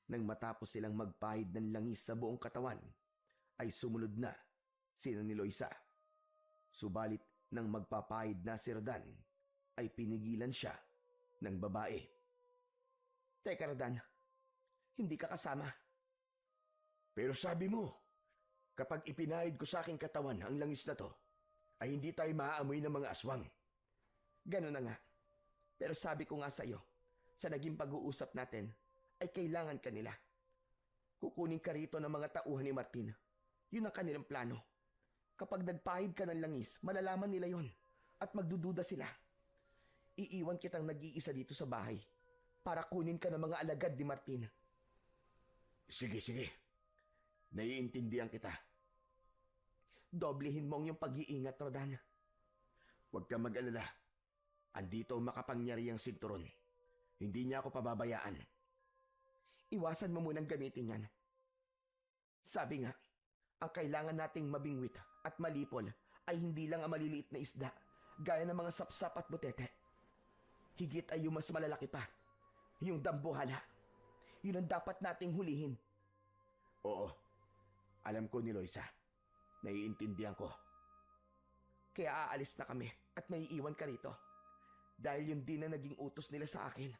Nang matapos silang magpahid ng langis sa buong katawan, ay sumunod na sina ni Eloisa. Subalit nang magpapahid na si Rodan, ay pinigilan siya ng babae. Teka, Rodan. Hindi ka kasama. Pero sabi mo, kapag ipinahid ko sa aking katawan ang langis na to, ay hindi tayo maaamoy ng mga aswang. Ganun na nga. Pero sabi ko nga sa iyo, sa naging pag-uusap natin, ay kailangan ka nila. Kukunin ka rito ng mga tauhan ni Martin. Yun ang kanilang plano. Kapag nagpahid ka ng langis, malalaman nila yon at magdududa sila. Iiwan kitang nag-iisa dito sa bahay para kunin ka ng mga alagad ni Martin. Sige, sige. Naiintindihan kita. Doblehin mo ang iyong pag-iingat, Rodan. Huwag kang mag-alala. Andito ang makapangyarihang sinturon. Hindi niya ako pababayaan. Iwasan mo munang gamitin yan. Sabi nga, ang kailangan nating mabingwit at malipol ay hindi lang ang maliliit na isda, gaya ng mga sapsap at butete. Higit ay yung mas malalaki pa, yung dambuhala. Yun ang dapat nating hulihin. Oo, alam ko ni Eloisa. Naiintindihan ko. Kaya aalis na kami at maiiwan ka rito. Dahil yun din na naging utos nila sa akin.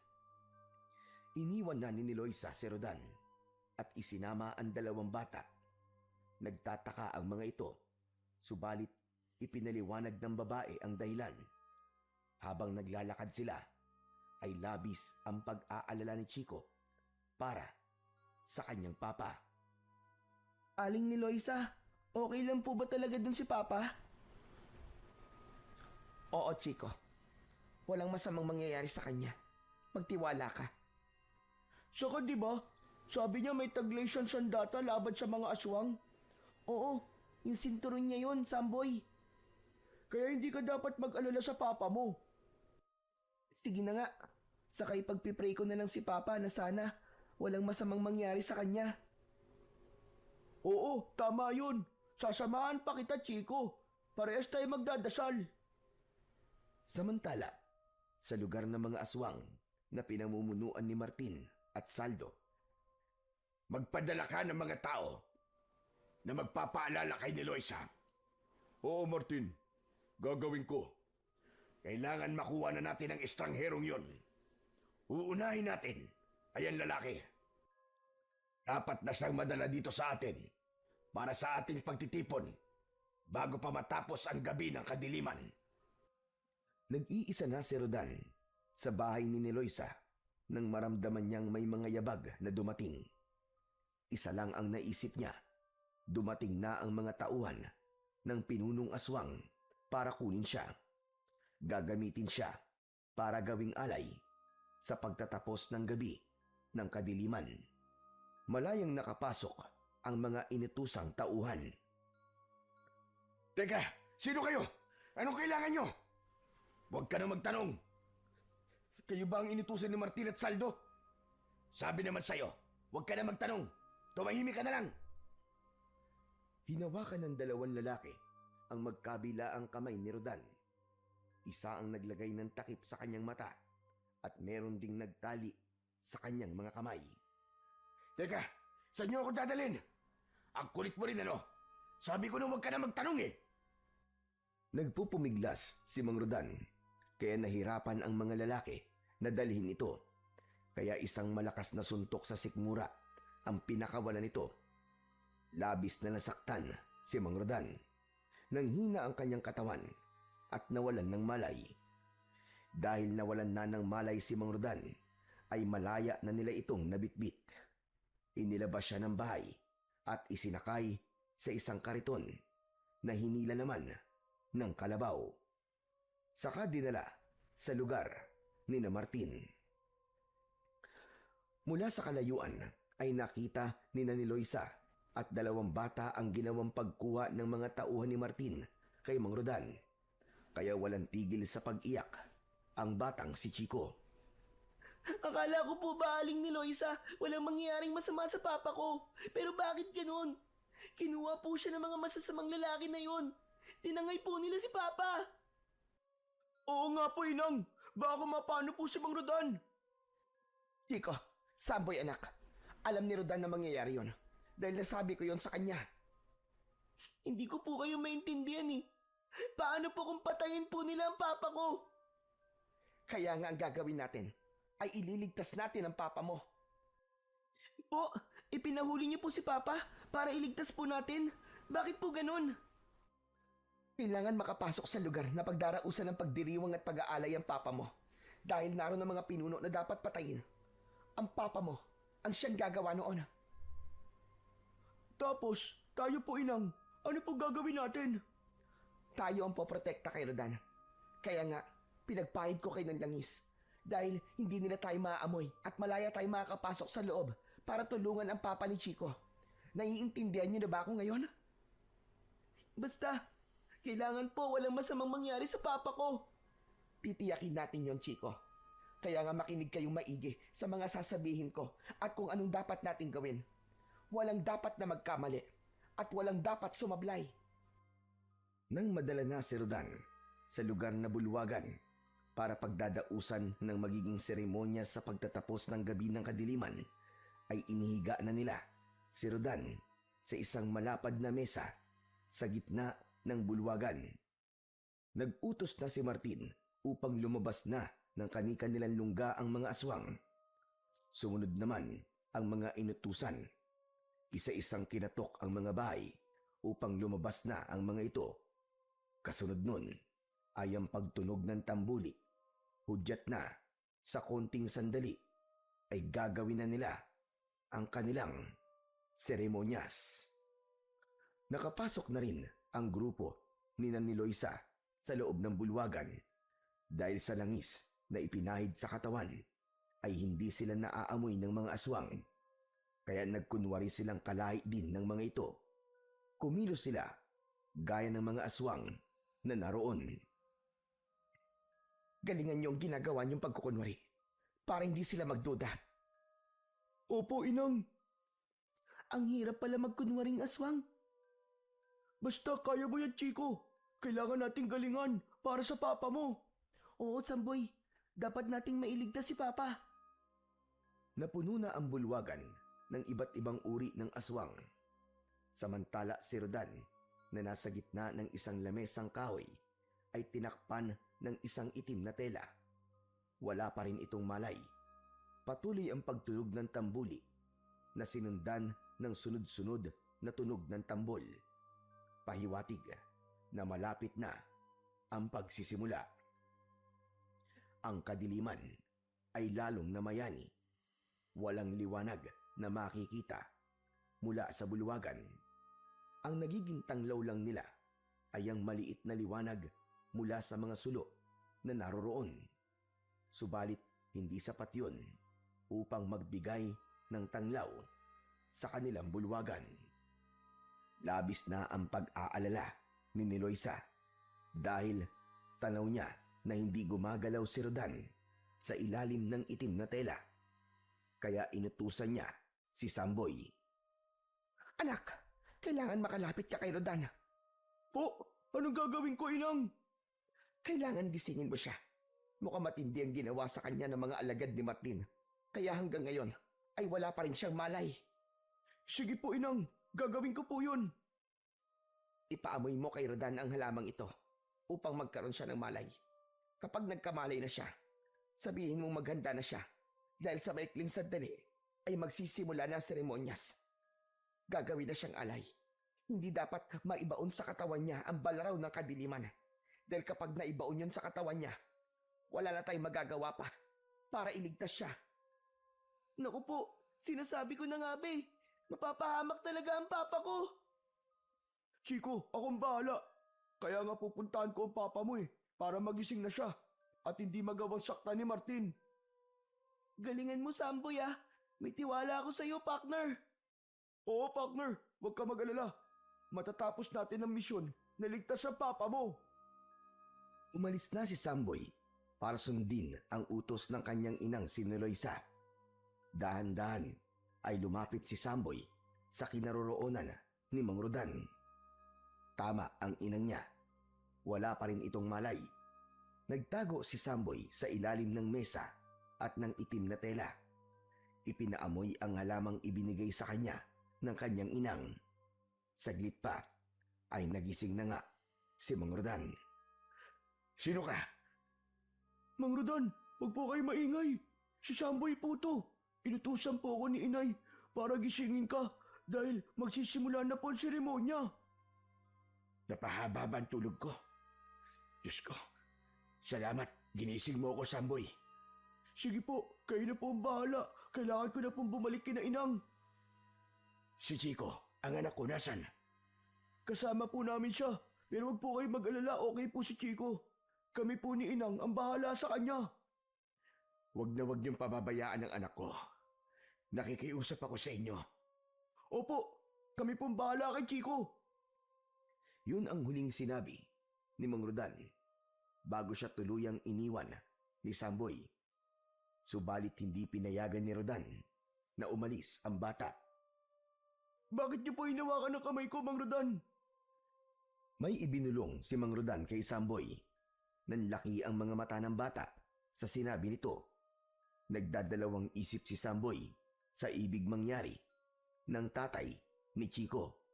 Iniwan na ni Eloisa si Rodan at isinama ang dalawang bata. Nagtataka ang mga ito, subalit ipinaliwanag ng babae ang dahilan. Habang naglalakad sila, ay labis ang pag-aalala ni Chico para sa kanyang papa. Aling Eloisa, okay lang po ba talaga dun si Papa? Oo, Chico. Walang masamang mangyayari sa kanya. Magtiwala ka. Saka di ba, sabi niya may taglay siyang sandata laban sa mga aswang. Oo, yung sinturon niya yun, Samboy. Kaya hindi ka dapat mag-alala sa papa mo. Sige na nga, saka ipagpipray ko na lang si Papa na sana walang masamang mangyari sa kanya. Oo, tama yun. Sasamahan pa kita, Chico. Parehas tayo magdadasal. Samantala, sa lugar ng mga aswang na pinamumunuan ni Martin at Saldo, magpadala ka ng mga tao na magpapaalala kay ni Eloisa. Oo, Martin. Gagawin ko. Kailangan makuha na natin ang estrangherong yon. Uunahin natin ay ang lalaki. Dapat na siyang madala dito sa atin para sa ating pagtitipon bago pa matapos ang gabi ng kadiliman. Nag-iisa na si Rodan sa bahay ni Eloisa nang maramdaman niyang may mga yabag na dumating. Isa lang ang naisip niya. Dumating na ang mga tauhan ng pinunong aswang para kunin siya. Gagamitin siya para gawing alay sa pagtatapos ng gabi ng kadiliman. Malayang nakapasok ang mga inutusang tauhan. Teka, sino kayo? Anong kailangan nyo? Huwag ka na magtanong. Kayo ba ang inutusan ni Martin at Saldo? Sabi naman sa'yo, huwag ka na magtanong. Tumahimik ka na lang. Hinawakan ng dalawang lalaki ang magkabilaang kamay ni Rodan. Isa ang naglagay ng takip sa kanyang mata at meron ding nagtali sa kanyang mga kamay. Teka, saan niyo ako dadalhin? Ang kulit mo rin ano? Sabi ko nung huwag ka na magtanong eh. Nagpupumiglas si Mang Rodan, kaya nahirapan ang mga lalaki na dalhin ito. Kaya isang malakas na suntok sa sikmura ang pinakawalan nito. Labis na nasaktan si Mang Rodan. Nanghina ang kanyang katawan at nawalan ng malay. Dahil nawalan na ng malay si Mang Rodan, ay malaya na nila itong nabitbit. Inilabas siya ng bahay at isinakay sa isang kariton na hinila naman ng kalabaw. Saka dinala sa lugar ni na Martin. Mula sa kalayuan ay nakita ni na Niloisa at dalawang bata ang ginawang pagkuha ng mga tauhan ni Martin kay Mang Rodan. Kaya walang tigil sa pag-iyak ang batang si Chico. Akala ko po ba, Aling Niloisa, walang mangyayaring masama sa papa ko. Pero bakit ganun? Kinuha po siya ng mga masasamang lalaki na yon. Tinangay po nila si papa. Oo nga po, Inang. Baka mapano po si Mang Rodan. Chico, Samboy anak, alam ni Rodan na mangyayari yon. Dahil nasabi ko yon sa kanya. Hindi ko po kayo maintindihan eh. Paano po kung patayin po nila ang papa ko? Kaya nga ang gagawin natin ay ililigtas natin ang papa mo. Po, ipinahuli niyo po si papa para iligtas po natin. Bakit po ganun? Kailangan makapasok sa lugar na pagdarausan ng pagdiriwang at pag-aalay ang papa mo. Dahil naroon ang mga pinuno na dapat patayin. Ang papa mo ang siyang gagawa noon. Tapos, tayo po, Inang. Ano po gagawin natin? Tayo ang poprotekta kay Rodan. Kaya nga, pinagpahid ko kayo ng langis. Dahil hindi nila tayo maaamoy at malaya tayo makakapasok sa loob para tulungan ang papa ni Chico. Naiintindihan niyo na ba ako ngayon? Basta, kailangan po walang masamang mangyari sa papa ko. Titiyakin natin yon, Chico. Kaya nga makinig kayong maigi sa mga sasabihin ko at kung anong dapat natin gawin. Walang dapat na magkamali at walang dapat sumablay. Nang madala na si Rodan sa lugar na bulwagan para pagdadausan ng magiging seremonya sa pagtatapos ng gabi ng kadiliman, ay inihiga na nila si Rodan sa isang malapad na mesa sa gitna ng bulwagan. Nag-utos na si Martin upang lumabas na ng kani-kanilang lungga ang mga aswang. Sumunod naman ang mga inutusan. Isa-isang kinatok ang mga bahay upang lumabas na ang mga ito. Kasunod nun ay ang pagtunog ng tambuli. Hudyat na sa konting sandali ay gagawin na nila ang kanilang seremonyas. Nakapasok na rin ang grupo ni Niloisa sa loob ng bulwagan. Dahil sa langis na ipinahid sa katawan ay hindi sila naaamoy ng mga aswang. Kaya nagkunwari silang kalahi din ng mga ito. Kumilos sila gaya ng mga aswang na naroon. Galingan niyo ang ginagawa niyong pagkukunwari para hindi sila magduda. Opo, Inang. Ang hirap pala magkunwaring aswang. Basta kaya mo yan, Chico. Kailangan nating galingan para sa papa mo. Oo, Samboy. Dapat nating mailigtas si papa. Napuno na ang bulwagan ng iba't ibang uri ng aswang. Samantala si Rodan na nasa gitna ng isang lamesang kahoy ay tinakpan ng isang itim na tela. Wala pa rin itong malay. Patuloy ang pagtunog ng tambuli na sinundan ng sunod-sunod na tunog ng tambol. Pahiwatig na malapit na ang pagsisimula. Ang kadiliman ay lalong namayani. Walang liwanag na makikita mula sa bulwagan. Ang nagiging tanglaw lang nila ay ang maliit na liwanag mula sa mga sulok na naroroon. Subalit hindi sapat yun upang magbigay ng tanglaw sa kanilang bulwagan. Labis na ang pag-aalala ni Niloisa dahil tanaw niya na hindi gumagalaw si Rodan sa ilalim ng itim na tela. Kaya inutusan niya si Samboy. Anak, Kailangan makalapit ka kay Rodan. Po, anong gagawin ko, Inang? Kailangan gisingin mo siya. Mukhang matindi ang ginawa sa kanya ng mga alagad ni Martin. Kaya hanggang ngayon ay wala pa rin siyang malay. Sige po, Inang. Gagawin ko po yun. Ipaamoy mo kay Rodan ang halamang ito upang magkaroon siya ng malay. Kapag nagkamalay na siya, sabihin mong maghanda na siya dahil sa maikling sandali ay magsisimula na ang seremonyas. Gagawin na siyang alay. Hindi dapat maibaon sa katawan niya ang balaraw ng kadiliman. Dahil kapag naibaon yun sa katawan niya, wala na tayong magagawa pa para iligtas siya. Naku po, sinasabi ko na nga ba eh. Mapapahamak talaga ang papa ko. Chico, akong bahala. Kaya nga pupuntahan ko ang papa mo para magising na siya at hindi magawang sakta ni Martin. Galingan mo, Samboy ah. May tiwala ako sa iyo, partner. Oo, partner. Huwag ka mag-alala. Matatapos natin ang misyon na ligtas ang papa mo. Umalis na si Samboy para sundin ang utos ng kanyang inang si Eloisa. Dahan-dahan ay lumapit si Samboy sa kinaroroonan ni Mang Rodan. Tama ang inang niya. Wala pa rin itong malay. Nagtago si Samboy sa ilalim ng mesa at ng itim na tela. Ipinaamoy ang halamang ibinigay sa kanya ng kanyang inang. Saglit pa ay nagising na nga si Mang Rodan. Sino ka? Mang Rodan, huwag po kayo maingay. Si Samboy po to. Inutusan po ako ni Inay para gisingin ka dahil magsisimula na po ang seremonya. Napahaba ba ang tulog ko? Diyos ko, salamat. Ginising mo ako, Samboy. Sige po, kayo na po ang bahala. Kailangan ko na pong bumalik kina Inang. Si Chico, ang anak ko, nasan? Kasama po namin siya. Pero wag po kayo mag-alala, okay po si Chico. Kami po ni Inang ang bahala sa kanya. Wag na wag niyong pababayaan ang anak ko. Nakikiusap ako sa inyo. Opo, kami pong bahala kay Chico. Yun ang huling sinabi ni Mang Rodan bago siya tuluyang iniwan ni Samboy. Subalit hindi pinayagan ni Rodan na umalis ang bata. Bakit niyo po hinawakan ng kamay ko, Mang Rodan? May ibinulong si Mang Rodan kay Samboy. Nanlaki ang mga mata ng bata sa sinabi nito. Nagdadalawang isip si Samboy sa ibig mangyari ng tatay ni Chico.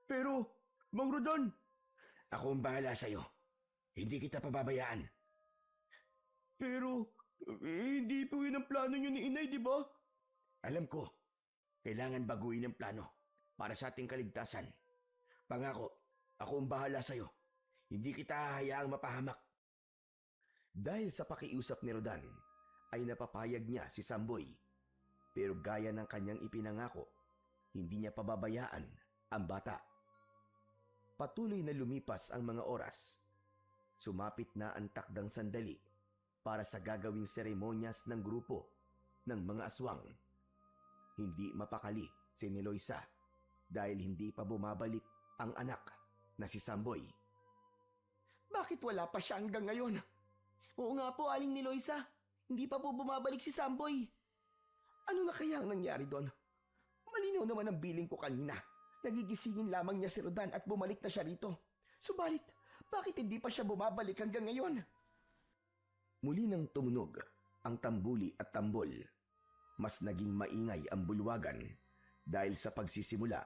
Pero, Mang Rodan, Ako ang bahala sa'yo. Hindi kita pababayaan. pero hindi po yun ang plano niyo ni Inay, di ba? Alam ko, kailangan baguhin ang plano para sa ating kaligtasan. Pangako, ako ang bahala sa'yo. Hindi kita hahayaang mapahamak. Dahil sa pakiusap ni Rodan, ay napapayag niya si Samboy. Pero gaya ng kanyang ipinangako, hindi niya pababayaan ang bata. Patuloy na lumipas ang mga oras. Sumapit na ang takdang sandali para sa gagawing seremonyas ng grupo ng mga aswang. Hindi mapakali si Eloisa dahil hindi pa bumabalik ang anak na si Samboy. Bakit wala pa siya hanggang ngayon? Oo nga po, Aling Niloisa. Hindi pa po bumabalik si Samboy. Ano na kaya ang nangyari doon? Malinaw naman ang biling ko kanina. Nagigisingin lamang niya si Rodan at bumalik na siya rito. Subalit, bakit hindi pa siya bumabalik hanggang ngayon? Muli nang tumunog ang tambuli at tambol. Mas naging maingay ang bulwagan dahil sa pagsisimula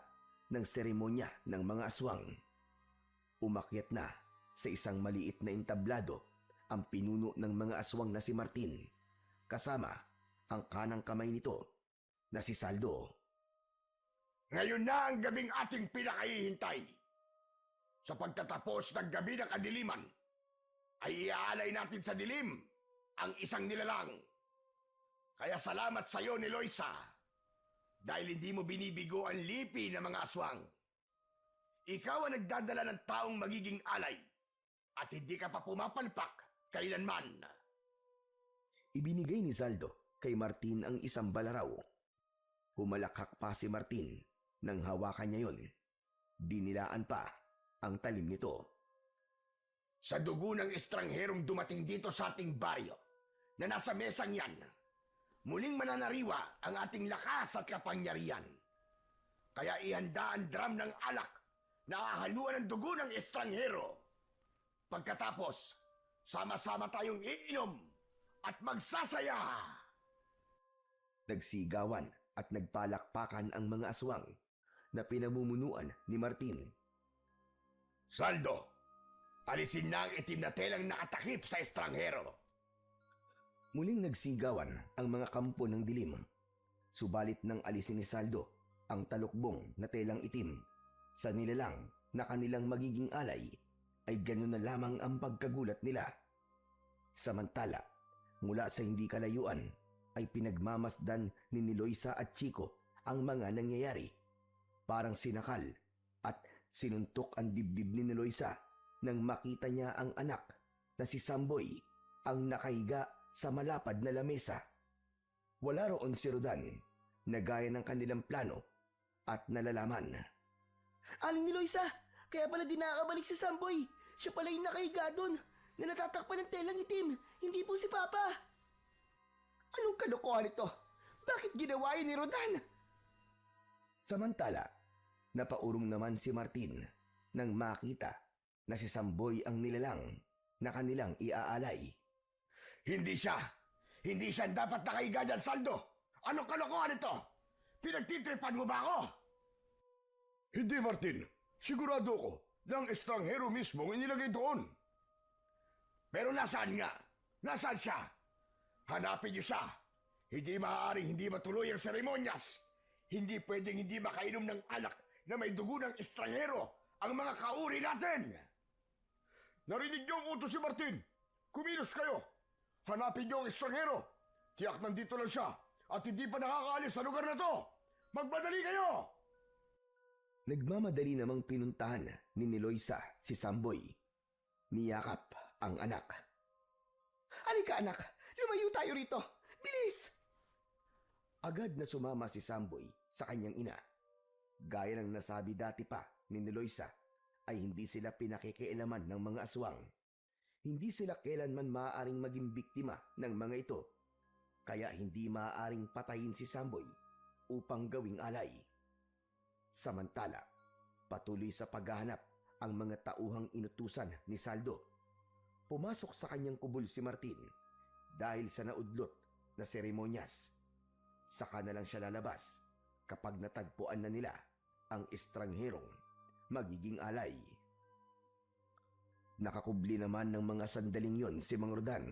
ng seremonya ng mga aswang. Umakyat na sa isang maliit na entablado ang pinuno ng mga aswang na si Martin, kasama ang kanang kamay nito na si Saldo. Ngayon na ang gabing ating pinakahihintay. Sa pagtatapos ng gabi ng kadiliman, ay iaalay natin sa dilim ang isang nilalang. Kaya salamat sa iyo, Eloisa, dahil hindi mo binibigo ang lipi ng mga aswang. Ikaw ang nagdadala ng taong magiging alay at hindi ka pa pumapalpak kailanman. Ibinigay ni Saldo kay Martin ang isang balaraw. Humalakhak pa si Martin nang hawakan niya yon. Dinilaan pa ang talim nito. Sa dugo ng estrangherong dumating dito sa ating baryo na nasa mesang yan, muling mananariwa ang ating lakas at kapangyarihan. Kaya ihanda ang drum ng alak na hahaluan ng dugo ng estranghero. Pagkatapos, sama-sama tayong iinom at magsasaya. Nagsigawan at nagpalakpakan ang mga aswang na pinamumunuan ni Martin. Saldo, alisin na ang itim na telang nakatakip sa estranghero. Muling nagsigawan ang mga kampo ng dilim. Subalit nang alisin ni Saldo ang talukbong na telang itim sa nilalang na kanilang magiging alay, ay gano'n na lamang ang pagkagulat nila. Samantala, mula sa hindi kalayuan ay pinagmamasdan ni Niloisa at Chico ang mga nangyayari. Parang sinakal at sinuntok ang dibdib ni Niloisa nang makita niya ang anak na si Samboy ang nakahiga sa malapad na lamesa. Wala roon si Rodan na gaya ng kanilang plano at nalalaman. Aling Niloisa, kaya pala di nakakabalik si Samboy. Siya pala yung nakahiga doon na natatakpan ng telang itim. Hindi po si Papa. Anong kalokohan ito? Bakit ginawa yun ni Rodan? Samantala, napaurong naman si Martin nang makita na si Samboy ang nilalang na kanilang iaalay. Hindi siya! Hindi siya dapat nakahiga dyan, Saldo! Anong kalokohan ito? Pinagtitripan mo ba ako? Hindi, Martin. Sigurado ko na ang estranghero mismo ang inilagay doon. Pero nasaan nga? Nasaan siya? Hanapin niyo siya. Hindi maaaring hindi matuloy ang seremonyas. Hindi pwedeng hindi makainom ng alak na may dugo ng estranghero ang mga kauri natin. Narinig niyo ang utos si Martin. Kumilos kayo. Hanapin niyo ang estranghero. Tiyak nandito lang siya at hindi pa nakakaalis sa lugar na to. Magmadali kayo! Nagmamadali namang pinuntahan ni Niloisa si Samboy. Niyakap ang anak. Halika anak, lumayo tayo rito. Bilis! Agad na sumama si Samboy sa kanyang ina. Gaya ng nasabi dati pa ni Niloisa, ay hindi sila pinakikialaman ng mga aswang. Hindi sila kailanman maaaring maging biktima ng mga ito. Kaya hindi maaaring patayin si Samboy upang gawing alay. Samantala, patuloy sa paghahanap ang mga tauhang inutusan ni Saldo. Pumasok sa kanyang kubol si Martin dahil sa naudlot na seremonyas. Saka na lang siya lalabas kapag natagpuan na nila ang estrangherong magiging alay. Nakakubli naman ng mga sandaling yon si Mang Rodan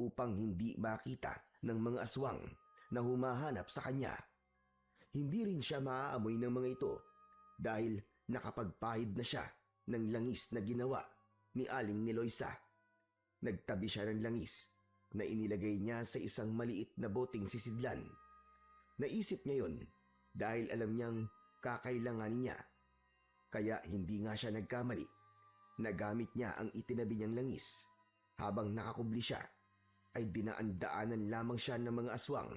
upang hindi makita ng mga aswang na humahanap sa kanya. Hindi rin siya maaamoy ng mga ito dahil nakapagpahid na siya ng langis na ginawa ni Aling Niloisa. Nagtabi siya ng langis na inilagay niya sa isang maliit na boteng sisidlan. Naisip niya yon dahil alam niyang kakailanganin niya. Kaya hindi nga siya nagkamali. Nagamit niya ang itinabi niyang langis. Habang nakakubli siya, ay dinaan-daanan lamang siya ng mga aswang.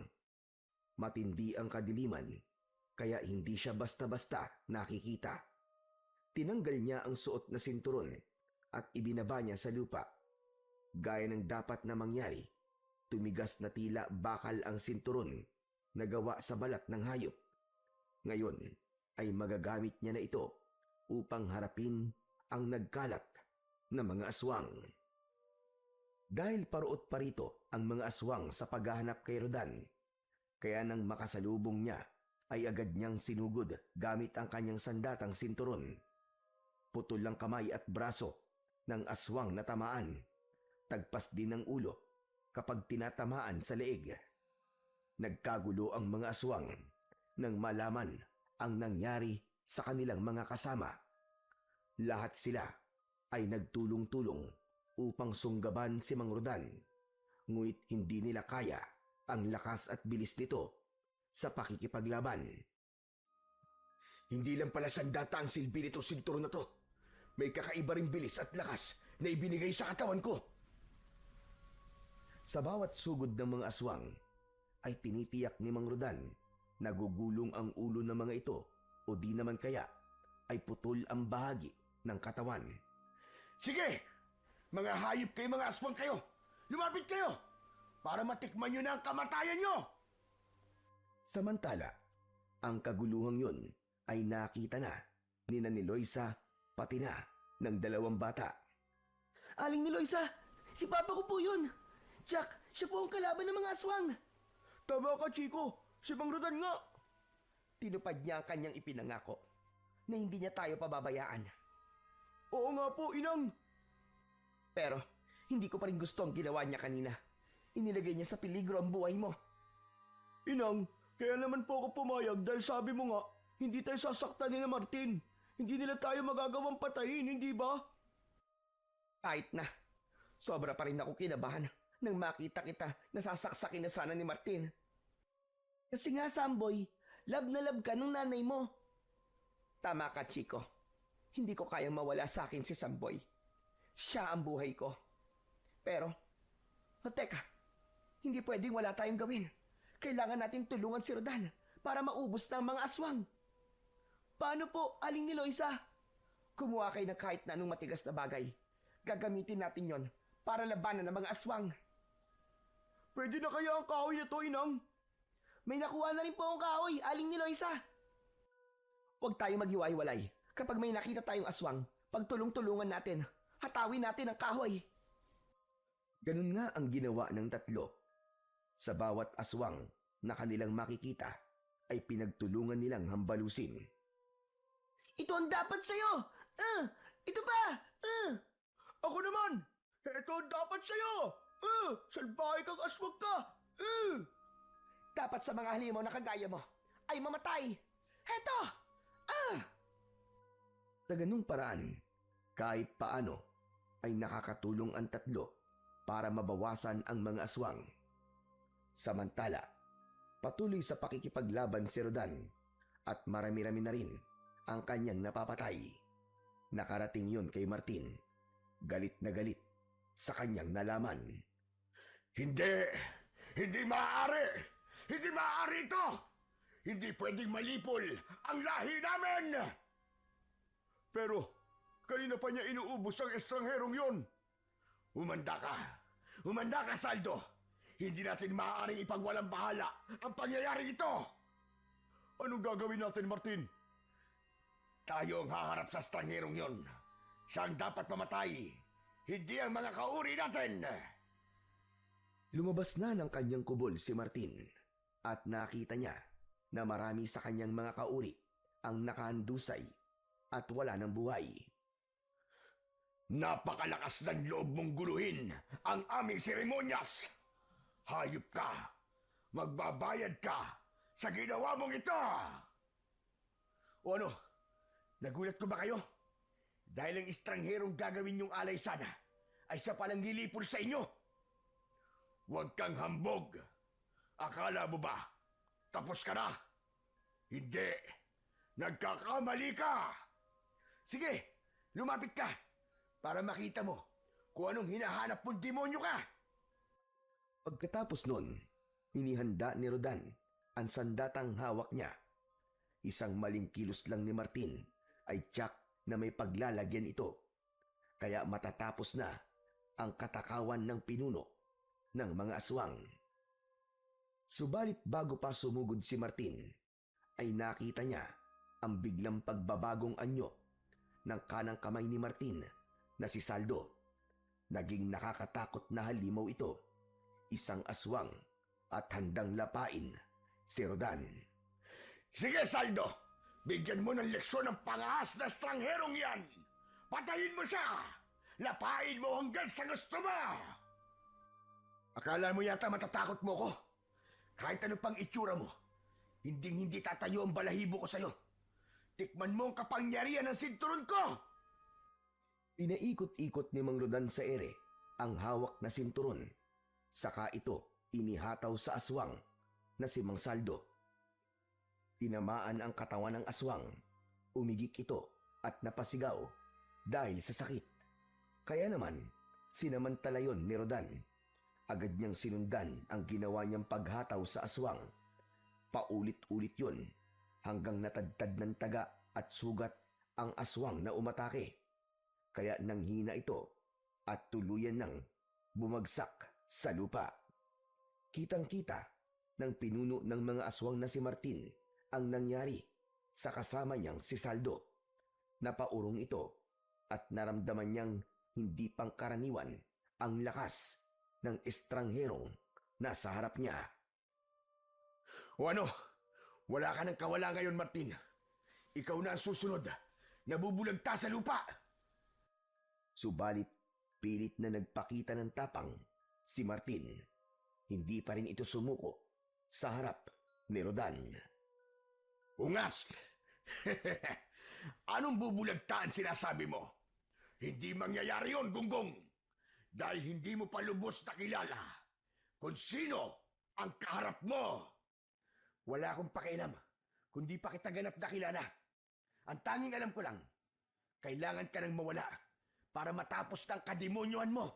Matindi ang kadiliman, kaya hindi siya basta-basta nakikita. Tinanggal niya ang suot na sinturon at ibinaba niya sa lupa. Gaya ng dapat na mangyari, tumigas na tila bakal ang sinturon na gawa sa balat ng hayop. Ngayon ay magagamit niya na ito upang harapin ang nagkalat na mga aswang. Dahil paruot parito ang mga aswang sa paghahanap kay Rodan, kaya nang makasalubong niya ay agad niyang sinugod gamit ang kanyang sandatang sinturon. Putol ang kamay at braso ng aswang na tamaan. Tagpas din ang ulo kapag tinatamaan sa leeg. Nagkagulo ang mga aswang nang malaman ang nangyari sa kanilang mga kasama. Lahat sila ay nagtulong-tulong upang sunggaban si Mang Rodan, ngunit hindi nila kaya ang lakas at bilis nito sa pakikipaglaban. Hindi lang pala sandata ang silbi nito sinturon na to. May kakaiba ring bilis at lakas na ibinigay sa katawan ko. Sa bawat sugod ng mga aswang ay tinitiyak ni Mang Rodan na gugulong ang ulo ng mga ito o di naman kaya ay putol ang bahagi ng katawan. Sige! Mga hayop kayo, mga aswang kayo! Lumapit kayo! Para matikman nyo na ang kamatayan nyo! Samantala, ang kaguluhang yun ay nakita na ni Loisa pati na ng dalawang bata. Aling ni Loisa, si Papa ko po yun. Jack, siya po ang kalaban ng mga aswang. Tama ka, Chico. Si Mang Rodan nga. Tinupad niya ang kanyang ipinangako na hindi niya tayo pababayaan. Oo nga po, Inang. Pero hindi ko pa rin gusto ang ginawa niya kanina. Inilagay niya sa peligro ang buhay mo. Inang, kaya naman po ako pumayag dahil sabi mo nga, hindi tayo sasaktan ni na Martin. Hindi nila tayo magagawang patayin, hindi ba? Kahit na, sobra pa rin ako kinabahan nang makita kita na sasaksakin na sana ni Martin. Kasi nga, Samboy, love na love ka nung nanay mo. Tama ka, Chico. Hindi ko kayang mawala sa akin si Samboy. Siya ang buhay ko. Pero, teka, hindi pwedeng wala tayong gawin. Kailangan natin tulungan si Rodan para maubos na ang mga aswang. Paano po, Aling ni Loisa? Kumuha kayo ng kahit na anong matigas na bagay. Gagamitin natin yon para labanan ng mga aswang. Pwede na kaya ang kahoy na to, Inang? May nakuha na rin po akong kahoy, Aling ni Loisa. Huwag tayong maghiwa-hiwalay. Kapag may nakita tayong aswang, pagtulong-tulungan natin. Hatawin natin ang kahoy. Ganun nga ang ginawa ng tatlo. Sa bawat aswang na kanilang makikita ay pinagtulungan nilang hambalusin. Ito ang dapat sa'yo! Ito pa! Ako naman! Ito ang dapat sa'yo! Salbahe kang aswang ka! Dapat sa mga halimaw na kagaya mo ay mamatay. Heto! Sa ganung paraan, kahit paano ay nakakatulong ang tatlo para mabawasan ang mga aswang. Samantala, patuloy sa pakikipaglaban si Rodan at marami-rami na rin ang kanyang napapatay. Nakarating yun kay Martin. Galit na galit sa kanyang nalaman. Hindi! Hindi maaari! Hindi maaari ito! Hindi pwedeng malipol ang lahi namin! Pero, kanina pa niya inuubos ang estrangherong yon. Umanda ka! Umanda ka, Saldo! Hindi natin maaaring ipagwalang bahala ang pangyayaring ito! Anong gagawin natin, Martin? Tayo ang haharap sa estrangherong yon. Siya ang dapat mamatay, hindi ang mga kauri natin! Lumabas na ng kanyang kubol si Martin at nakita niya na marami sa kanyang mga kauri ang nakahandusay at wala ng buhay. Napakalakas ng loob mong guluhin ang aming seremonyas! Hayop ka! Magbabayad ka sa ginawa mong ito! O ano? Nagulat ko ba kayo? Dahil ang estrangherong gagawin yung alay sana ay siya palang lilipol sa inyo. Huwag kang hambog. Akala mo ba tapos ka na? Hindi. Nagkakamali ka. Sige, lumapit ka para makita mo kung anong hinahanap mong demonyo ka. Pagkatapos nun, inihanda ni Rodan ang sandatang hawak niya. Isang maling kilos lang ni Martin ay tiyak na may paglalagyan ito. Kaya matatapos na ang katakawan ng pinuno ng mga aswang. Subalit bago pa sumugod si Martin, ay nakita niya ang biglang pagbabagong anyo ng kanang kamay ni Martin na si Saldo. Naging nakakatakot na halimaw ito. Isang aswang at handang lapain si Rodan. Sige, Saldo! Bigyan mo ng leksyon ng pangahas na estrangherong yan! Patayin mo siya! Lapain mo hanggang sa gusto mo! Akala mo yata matatakot mo ko? Kahit ano pang itsura mo, hindi tatayo ang balahibo ko sa'yo. Tikman mo ang kapangyarihan ng sinturon ko! Pinaikot-ikot ni Mang Rodan sa ere ang hawak na sinturon. Saka ito inihataw sa aswang na si Mang Saldo. Tinamaan ang katawan ng aswang. Umigik ito at napasigaw dahil sa sakit. Kaya naman, sinamantala yon ni Rodan. Agad niyang sinundan ang ginawa niyang paghataw sa aswang. Paulit-ulit yon hanggang natadtad ng taga at sugat ang aswang na umatake. Kaya nanghina ito at tuluyan nang bumagsak sa lupa. Kitang-kita ng pinuno ng mga aswang na si Martin ang nangyari sa kasama niyang si Saldo. Napaurong ito at naramdaman niyang hindi pangkaraniwan ang lakas ng estrangherong nasa harap niya. O ano? Wala ka ng kawala ngayon, Martin. Ikaw na ang susunod. Nabubulagta sa lupa. Subalit pilit na nagpakita ng tapang si Martin. Hindi pa rin ito sumuko sa harap ni Rodan. Ungas! Anong bubulagtaan sinasabi mo? Hindi mangyayari yon, Gunggong. Dahil hindi mo pa lubos na kilala kung sino ang kaharap mo. Wala akong pakialam kung di pa kita ganap na kilala. Ang tanging alam ko lang, kailangan ka nang mawala para matapos ng kademonyohan mo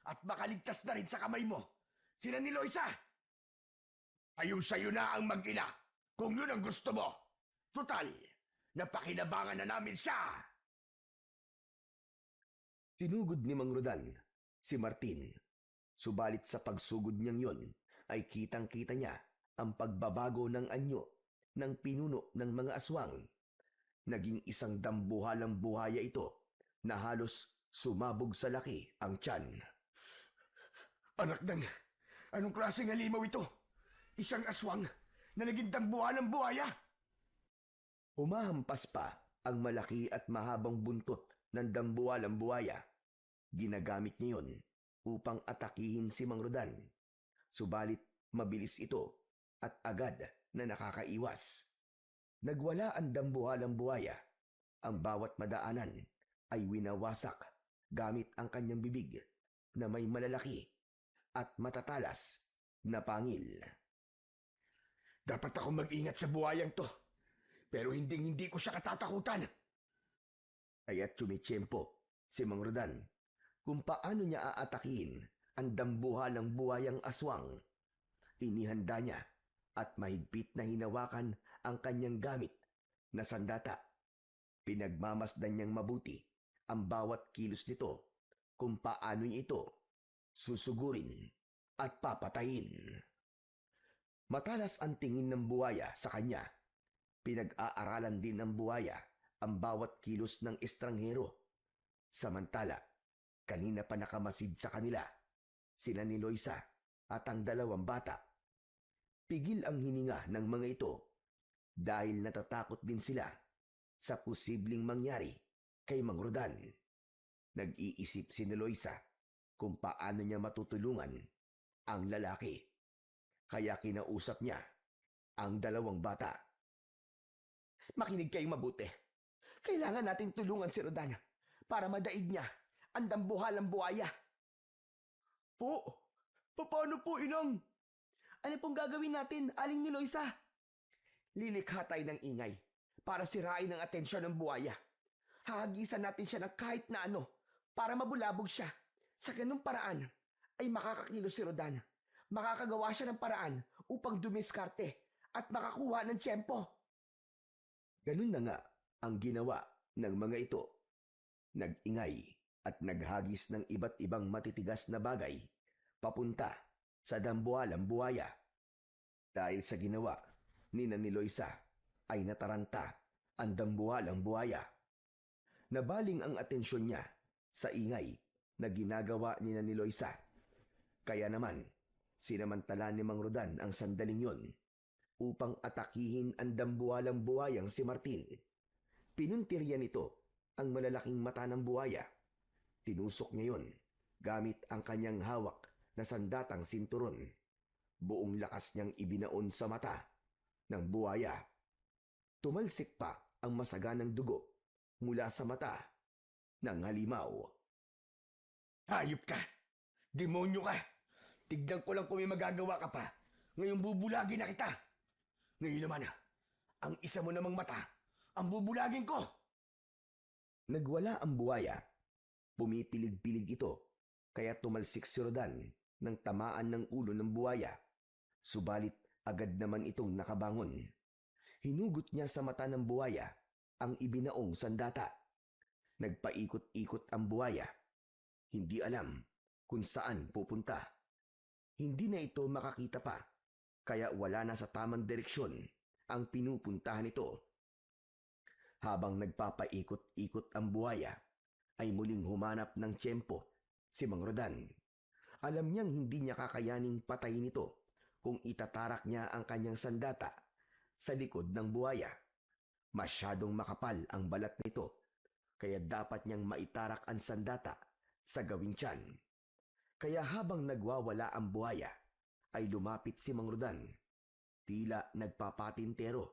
at makaligtas na rin sa kamay mo sina ni Loisa. Ayun sa'yo na ang mag-ina kung yun ang gusto mo. Tutal, napakinabangan na namin siya. Tinugod ni Mang Rodan si Martin. Subalit sa pagsugod niyang yon ay kitang-kita niya ang pagbabago ng anyo ng pinuno ng mga aswang. Naging isang dambuhalang buhaya ito na halos sumabog sa laki ang tiyan. Anak ng, anong klaseng halimaw ito? Isang aswang na naging dambuhalang buhaya. Umahampas pa ang malaki at mahabang buntot ng dambuhalang buhaya. Ginagamit niya yon upang atakihin si Mang Rodan. Subalit mabilis ito at agad na nakakaiwas. Nagwala ang dambuhalang buhaya. Ang bawat madaanan ay winawasak gamit ang kanyang bibig na may malalaki at matatalas na pangil. Dapat ako mag-ingat sa buhayang to. Pero hindi ko siya katatakutan. Kaya't tsumitsyempo si Mang Rodan kung paano niya aatakihin ang dambuhalang buhayang aswang. Inihanda niya at mahigpit na hinawakan ang kanyang gamit na sandata. Pinagmamasdan niyang mabuti ang bawat kilos nito kung paano niya ito susugurin at papatayin. Matalas ang tingin ng buhaya sa kanya. Pinag-aaralan din ng buhaya ang bawat kilos ng estranghero. Samantala, kanina pa nakamasid sa kanila sila ni Loisa at ang dalawang bata. Pigil ang hininga ng mga ito dahil natatakot din sila sa posibleng mangyari kay Mang Rodan. Nag-iisip si Loisa kung paano niya matutulungan ang lalaki. Kaya kinausap niya ang dalawang bata. Makinig kayong mabuti. Kailangan nating tulungan si Rodan para madaig niya ang dambuhalang buhaya. Po, paano po, Inang? Ano pong gagawin natin, Aling ni Loisa? Lilikha tayo ng ingay para sirain ang atensyon ng buhaya. Hahagisan natin siya ng kahit na ano para mabulabog siya. Sa ganung paraan ay makakakilos si Rodan. Makakagawa siya ng paraan upang dumiskarte at makakuha ng tiyempo. Ganun na nga ang ginawa ng mga ito. Nag-ingay at naghagis ng iba't ibang matitigas na bagay papunta sa dambuhalang buhaya. Dahil sa ginawa ni Loisa ay nataranta ang dambuhalang buhaya. Nabaling ang atensyon niya sa ingay na ginagawa ni Loisa. Kaya naman, sinamantala ni Mang Rodan ang sandaling yon upang atakihin ang dambuhalang buhayang si Martin. Pinuntirya nito ang malalaking mata ng buhaya. Tinusok niya yon gamit ang kanyang hawak na sandatang sinturon. Buong lakas niyang ibinaon sa mata ng buhaya. Tumalsik pa ang masaganang dugo mula sa mata ng halimaw. Hayop ka! Demonyo ka! Tignan ko lang kung may magagawa ka pa. Ngayon bubulagin na kita. Ngayon naman, ang isa mo namang mata, ang bubulagin ko. Nagwala ang buhaya. Pumipilig-pilig ito, kaya tumalsik si Rodan nang tamaan ng ulo ng buhaya. Subalit agad naman itong nakabangon. Hinugot niya sa mata ng buhaya ang ibinaong sandata. Nagpaikot-ikot ang buhaya. Hindi alam kung saan pupunta. Hindi na ito makakita pa, kaya wala na sa tamang direksyon ang pinupuntahan nito. Habang nagpapaikot-ikot ang buhaya, ay muling humanap ng tiyempo si Mang Rodan. Alam niyang hindi niya kakayaning patayin ito kung itatarak niya ang kanyang sandata sa likod ng buhaya. Masyadong makapal ang balat nito, kaya dapat niyang maitarak ang sandata sa gawing tiyan. Kaya habang nagwawala ang buhaya, ay lumapit si Mang Rodan. Tila nagpapatintero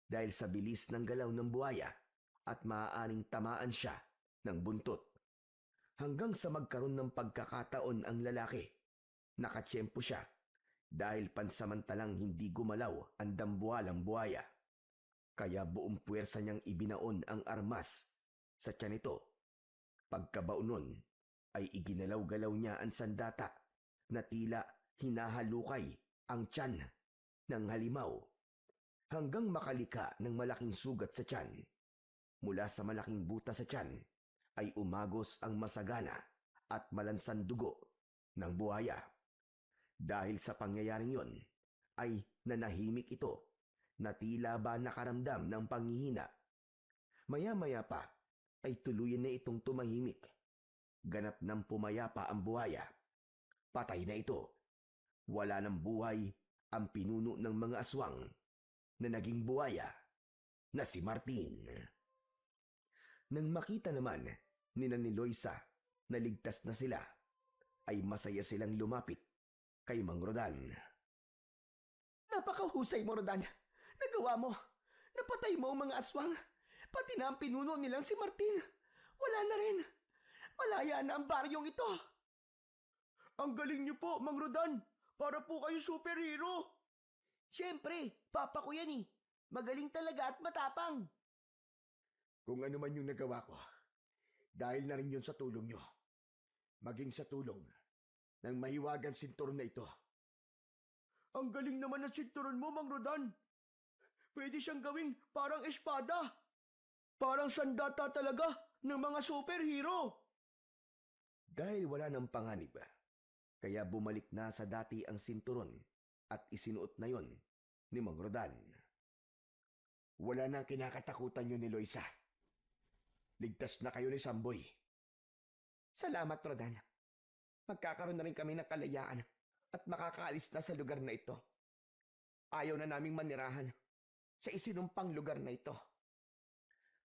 dahil sa bilis ng galaw ng buhaya at maaaring tamaan siya ng buntot. Hanggang sa magkaroon ng pagkakataon ang lalaki, nakatsyempo siya dahil pansamantalang hindi gumalaw ang dambuhalang buhaya. Kaya buong puwersa niyang ibinaon ang armas sa tiyan nito. Pagkabao nun, ay iginalaw-galaw niya ang sandata na tila hinahalukay ang tiyan ng halimaw hanggang makalika ng malaking sugat sa tiyan. Mula sa malaking butas sa tiyan ay umagos ang masagana at malansang dugo ng buhaya. Dahil sa pangyayaring yon, ay nanahimik ito na tila ba nakaramdam ng panghihina. Maya-maya pa ay tuluyan na itong tumahimik. Ganap ng pumayapa ang buhaya. Patay na ito. Wala ng buhay ang pinuno ng mga aswang na naging buhaya na si Martin. Nang makita naman ni Loisa na ligtas na sila, ay masaya silang lumapit kay Mang Rodan. Napakahusay mo, Rodan. Nagawa mo. Napatay mo ang mga aswang. Pati na ang pinuno nilang si Martin. Wala na rin. Malaya na ang baryong ito. Ang galing niyo po, Mang Rodan. Para po kayo superhero. Siyempre, papa ko yan eh. Magaling talaga at matapang. Kung ano man yung nagawa ko, dahil na rin yun sa tulong nyo. Maging sa tulong ng mahiwagang sinturon na ito. Ang galing naman ng sinturon mo, Mang Rodan. Pwede siyang gawing parang espada. Parang sandata talaga ng mga superhero. Dahil wala ng panganib, kaya bumalik na sa dati ang sinturon at isinuot na yon ni Mang Rodan. Wala nang kinakatakutan nyo ni Loisa. Ligtas na kayo ni Samboy. Salamat, Rodan. Magkakaroon na rin kami ng kalayaan at makakaalis na sa lugar na ito. Ayaw na naming manirahan sa isinumpang lugar na ito.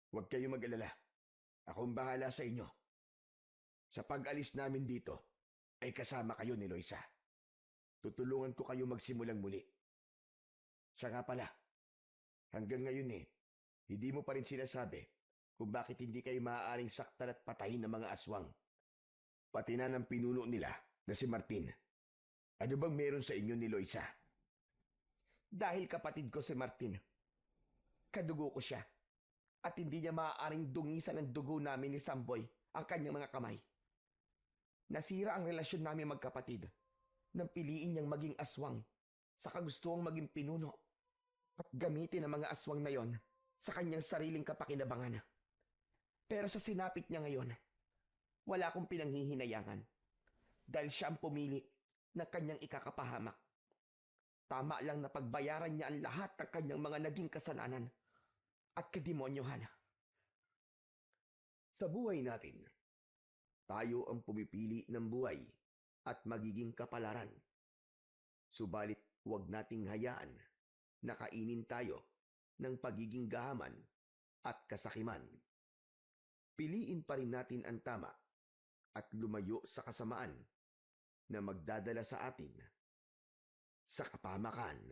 Huwag kayong mag-alala. Akong bahala sa inyo. Sa pag-alis namin dito, ay kasama kayo ni Loisa. Tutulungan ko kayo magsimulang muli. Siya nga pala, hanggang ngayon hindi mo pa rin sinasabi kung bakit hindi kayo maaaring saktan at patayin ng mga aswang. Pati na ng pinuno nila na si Martin. Ano bang meron sa inyo ni Loisa? Dahil kapatid ko si Martin, kadugo ko siya at hindi niya maaaring dungisan ng dugo namin ni Samboy ang kanyang mga kamay. Nasira ang relasyon namin magkapatid nang piliin niyang maging aswang sa kagustuhang maging pinuno at gamitin ang mga aswang na yon sa kanyang sariling kapakinabangan. Pero sa sinapit niya ngayon, wala akong pinanghihinayangan dahil siya ang pumili ng kanyang ikakapahamak. Tama lang na pagbayaran niya ang lahat ng kanyang mga naging kasalanan at kademonyohan. Sa buhay natin, tayo ang pumipili ng buhay at magiging kapalaran. Subalit huwag nating hayaan na kainin tayo ng pagiging gahaman at kasakiman. Piliin pa rin natin ang tama at lumayo sa kasamaan na magdadala sa atin sa kapahamakan.